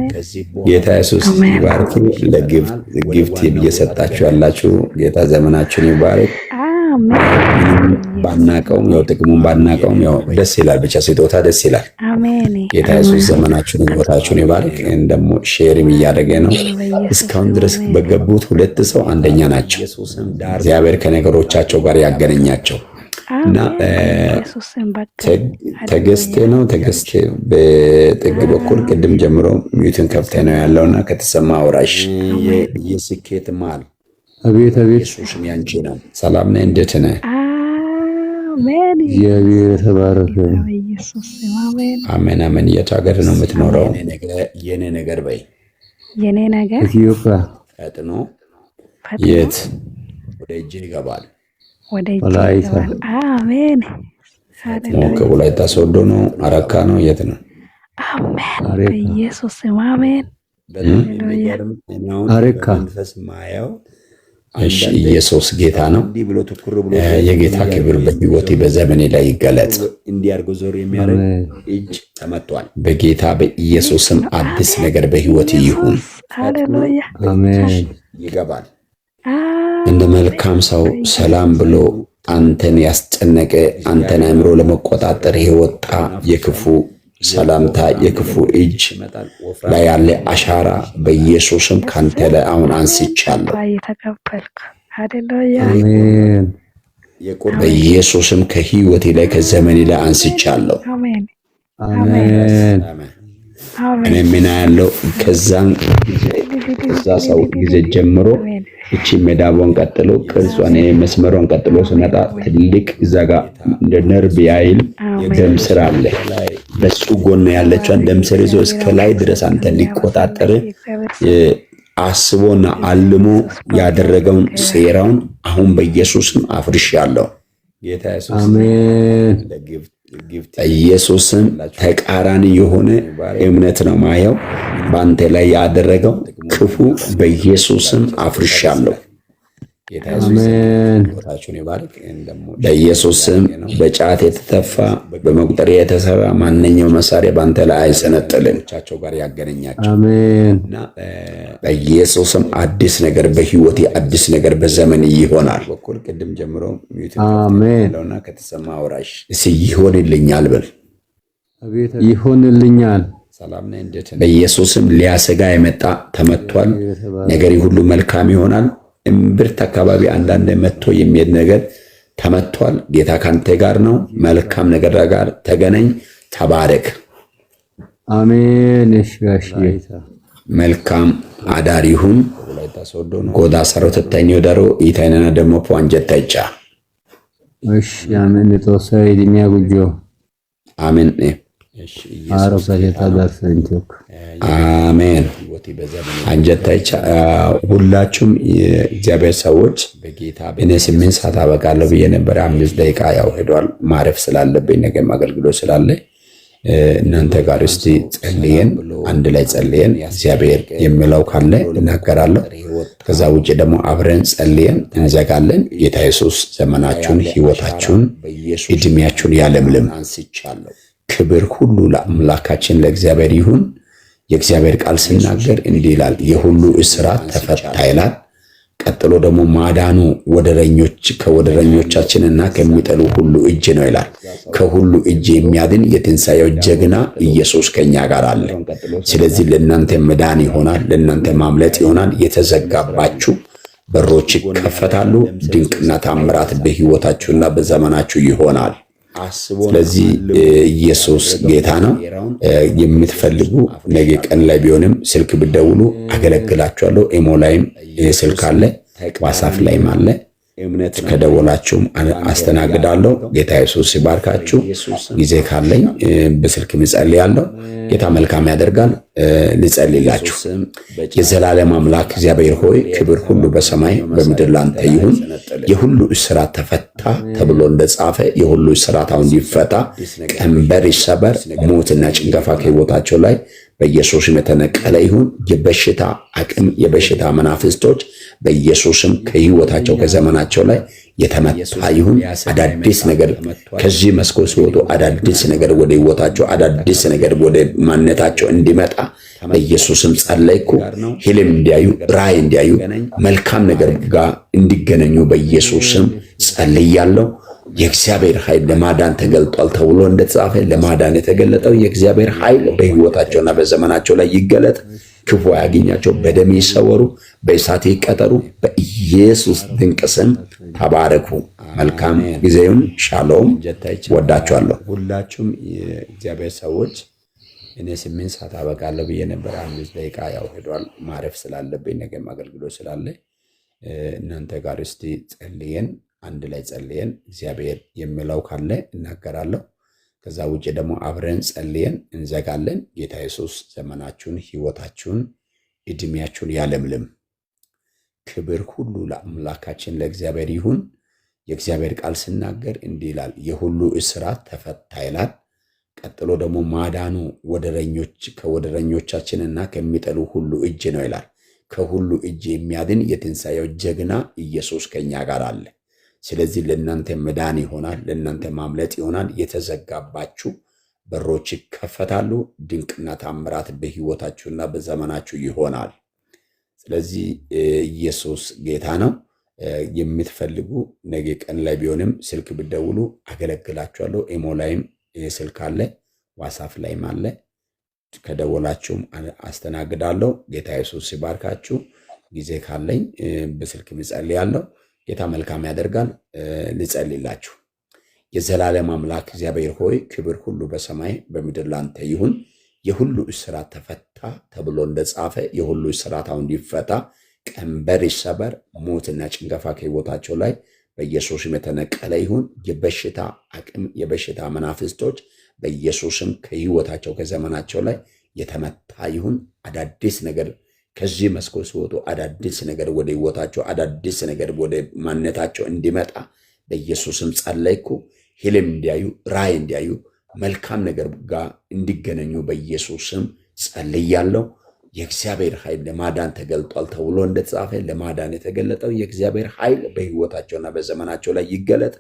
ጌታ ኢየሱስ ይባርክ። ለጊፍት እየሰጣችሁ ያላችሁ ጌታ ዘመናችሁን ይባርክ። ባናቀውም ያው ጥቅሙን ባናቀውም ያው ደስ ይላል። ብቻ ስጦታ ደስ ይላል። አሜን። ጌታ ኢየሱስ ዘመናችሁን ሕይወታችሁን ይባርክ። ደግሞ ሼርም እያደረገ ነው። እስካሁን ድረስ በገቡት 2 ሰው አንደኛ ናቸው። እግዚአብሔር ከነገሮቻቸው ጋር ያገናኛቸው እና ተገስቴ በጥግ በኩል ቅድም ጀምሮ ሚዩትን ከፍተ ነው ያለውና ከተሰማ አውራሽ የስኬት ማል አቤት አቤት ኢየሱስም ያንቺ ነው። ሰላም ነህ? እንዴት ነህ? አሜን። እግዚአብሔር ተባረከ። አሜን አሜን። የት ሀገር ነው የምትኖረው? የኔ ነገር በይ። የኔ ነገር ኢትዮጵያ ፈጥኖ የት ወደ እጄ ይገባል። ወደ እጄ ይገባል። አሜን። ከወላይታ ሶዶ ነው? አረካ ነው? የት ነው? አሜን በኢየሱስ አሜን። አረካ። እሺ ኢየሱስ ጌታ ነው። የጌታ ክብር በሕይወቴ በዘመኔ ላይ ይገለጥ። እንዲያርገው ዞር የሚያደርግ እጅ ተመቷል። በጌታ በኢየሱስም አዲስ ነገር በሕይወቴ ይሁን። ሃሌሉያ አሜን። ይገባል። እንደ መልካም ሰው ሰላም ብሎ አንተን ያስጨነቀ አንተን አእምሮ ለመቆጣጠር የወጣ የክፉ ሰላምታ የክፉ እጅ ላይ ያለ አሻራ በኢየሱስም ካንተ ላይ አሁን አንስቻለሁ። አሜን። በኢየሱስም ከህይወቴ ላይ ከዘመኔ ላይ አንስቻለሁ። አሜን። እኔ ምን ያለው ከዛ ሰው ጊዜ ጀምሮ እቺ ሜዳቦን ቀጥሎ ቅርጿን መስመሯን ቀጥሎ ስመጣ ትልቅ እዛ ጋር እንደ ነርቭ ያይል ደም ስር አለ። በሱ ጎን ያለችውን ደም ስር ይዞ እስከ ላይ ድረስ አንተ ሊቆጣጠር አስቦና አልሞ ያደረገውን ሴራውን አሁን በኢየሱስም አፍርሻለሁ። ጌታ ኢየሱስ አሜን። ኢየሱስም ተቃራኒ የሆነ እምነት ነው ማየው በአንተ ላይ ያደረገው ክፉ በኢየሱስም አፍርሻለሁ። አሜን። በኢየሱስም በጫት የተተፋ በመቁጠሪያ የተሰራ ማንኛውም መሳሪያ በአንተ ላይ አይሰነጥልም። አሜን። በኢየሱስም አዲስ ነገር በህይወቴ አዲስ ነገር በዘመን ይሆናል። አሜን። ይሆንልኛል ብል ይሆንልኛል። በኢየሱስም ሊያሰጋ የመጣ ተመቷል። ነገሪ ሁሉ መልካም ይሆናል። እምብርት አካባቢ አንዳንድ መጥቶ የሚሄድ ነገር ተመቷል። ጌታ ካንተ ጋር ነው። መልካም ነገር ጋር ተገናኝ። ተባረክ። አሜን። እሺ መልካም አዳር ይሁን። ጎዳ ሰሮተተኞ ዳሮ ኢታይናና ደሞ ፖንጀት ታይጫ እሺ አሜን። የተወሰነ እድሜያ ጉጆ አሜን። አሜን። አንጀታይቻ ሁላችሁም የእግዚአብሔር ሰዎች እኔ 8 ሰዓት አበቃለሁ ብዬ ነበር። 5 ደቂቃ ያው ሄዷል። ማረፍ ስላለብኝ ነገም አገልግሎት ስላለ እናንተ ጋር እስቲ ጸልየን አንድ ላይ ጸልየን እግዚአብሔር የሚለው ካለ እናገራለሁ። ከዛ ውጭ ደግሞ አብረን ጸልየን እንዘጋለን። ጌታ ኢየሱስ ዘመናችሁን፣ ህይወታችሁን፣ እድሜያችሁን ያለምልም። ክብር ሁሉ ለአምላካችን ለእግዚአብሔር ይሁን። የእግዚአብሔር ቃል ሲናገር እንዲህ ይላል፣ የሁሉ እስራት ተፈታ ይላል። ቀጥሎ ደግሞ ማዳኑ ከወደረኞቻችንና ከሚጠሉ ሁሉ እጅ ነው ይላል። ከሁሉ እጅ የሚያድን የትንሣኤው ጀግና ኢየሱስ ከኛ ጋር አለ። ስለዚህ ለእናንተ መዳን ይሆናል፣ ለእናንተ ማምለጥ ይሆናል። የተዘጋባችሁ በሮች ይከፈታሉ። ድንቅና ታምራት በህይወታችሁና በዘመናችሁ ይሆናል። ስለዚህ ኢየሱስ ጌታ ነው። የምትፈልጉ ነገ ቀን ላይ ቢሆንም ስልክ ብደውሉ አገለግላችኋለሁ። ኢሞ ላይም ስልክ አለ፣ ዋትስአፕ ላይም አለ። ከደወላችሁም አስተናግዳለሁ። ጌታ ኢየሱስ ይባርካችሁ። ጊዜ ካለኝ በስልክ እጸልያለሁ። ጌታ መልካም ያደርጋል። ልጸልይላችሁ። የዘላለም አምላክ እግዚአብሔር ሆይ ክብር ሁሉ በሰማይ በምድር ላንተ ይሁን። የሁሉ እስራት ተፈታ ተብሎ እንደጻፈ የሁሉ እስራት አሁን ይፈታ፣ ቀንበር ይሰበር፣ ሞትና ጭንገፋ ከሕይወታቸው ላይ በኢየሱስም የተነቀለ ይሁን። የበሽታ አቅም የበሽታ መናፍስቶች በኢየሱስም ከሕይወታቸው ከዘመናቸው ላይ የተመታ ይሁን። አዳዲስ ነገር ከዚህ መስኮት ሲወጡ አዳዲስ ነገር ወደ ሕይወታቸው አዳዲስ ነገር ወደ ማንነታቸው እንዲመጣ በኢየሱስም ጸለይኩ። ህልም እንዲያዩ ራእይ እንዲያዩ መልካም ነገር ጋር እንዲገናኙ በኢየሱስም ጸልያለሁ። የእግዚአብሔር ኃይል ለማዳን ተገልጧል ተብሎ እንደተጻፈ ለማዳን የተገለጠው የእግዚአብሔር ኃይል በሕይወታቸውና በዘመናቸው ላይ ይገለጥ። ክፉ ያገኛቸው፣ በደም ይሰወሩ፣ በእሳት ይቀጠሩ። በኢየሱስ ድንቅ ስም ተባረኩ። መልካም ጊዜውን ሻሎም። ወዳችኋለሁ ሁላችሁም የእግዚአብሔር ሰዎች። እኔ 8 ሰዓት አበቃለሁ ብዬ ነበር። 5 ደቂቃ ያው ሄዷል። ማረፍ ስላለብኝ ነገም አገልግሎት ስላለ እናንተ ጋር እስቲ ጸልየን አንድ ላይ ጸልየን እግዚአብሔር የሚለው ካለ እናገራለሁ። ከዛ ውጭ ደግሞ አብረን ጸልየን እንዘጋለን። ጌታ ኢየሱስ ዘመናችሁን፣ ሕይወታችሁን፣ እድሜያችሁን ያለምልም። ክብር ሁሉ ለአምላካችን ለእግዚአብሔር ይሁን። የእግዚአብሔር ቃል ሲናገር እንዲህ ይላል፣ የሁሉ እስራት ተፈታ ይላል። ቀጥሎ ደግሞ ማዳኑ ከወደረኞቻችንና ከሚጠሉ ሁሉ እጅ ነው ይላል። ከሁሉ እጅ የሚያድን የትንሣኤው ጀግና ኢየሱስ ከኛ ጋር አለ። ስለዚህ ለእናንተ መዳን ይሆናል፣ ለእናንተ ማምለጥ ይሆናል። የተዘጋባችሁ በሮች ይከፈታሉ። ድንቅና ታምራት በሕይወታችሁና በዘመናችሁ ይሆናል። ስለዚህ ኢየሱስ ጌታ ነው። የምትፈልጉ ነገ ቀን ላይ ቢሆንም ስልክ ብደውሉ አገለግላችኋለሁ። ኢሞ ላይም ስልክ አለ፣ ዋትስአፕ ላይም አለ። ከደወላችሁም አስተናግዳለሁ። ጌታ ኢየሱስ ሲባርካችሁ። ጊዜ ካለኝ በስልክ እጸልያለሁ። ጌታ መልካም ያደርጋል። ልጸልይላችሁ። የዘላለም አምላክ እግዚአብሔር ሆይ ክብር ሁሉ በሰማይ በምድር ላንተ ይሁን። የሁሉ እስራት ተፈታ ተብሎ እንደጻፈ የሁሉ እስራት አሁን ይፈታ፣ ቀንበር ይሰበር፣ ሞትና ጭንገፋ ከሕይወታቸው ላይ በኢየሱስም የተነቀለ ይሁን። የበሽታ አቅም የበሽታ መናፍስቶች በኢየሱስም ከሕይወታቸው ከዘመናቸው ላይ የተመታ ይሁን። አዳዲስ ነገር ከዚህ መስኮት ሲወጡ አዳዲስ ነገር ወደ ሕይወታቸው አዳዲስ ነገር ወደ ማንነታቸው እንዲመጣ በኢየሱስም ጸለይኩ። ህልም እንዲያዩ ራእይ እንዲያዩ መልካም ነገር ጋር እንዲገናኙ በኢየሱስም ጸልያለሁ። የእግዚአብሔር ኃይል ለማዳን ተገልጧል ተብሎ እንደተጻፈ ለማዳን የተገለጠው የእግዚአብሔር ኃይል በሕይወታቸውና በዘመናቸው ላይ ይገለጥ።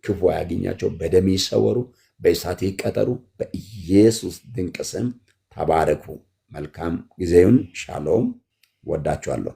ክፉ ያገኛቸው፣ በደም ይሰወሩ፣ በእሳት ይቀጠሩ። በኢየሱስ ድንቅ ስም ተባረኩ። መልካም ጊዜውን ሻሎም። ወዳችኋለሁ።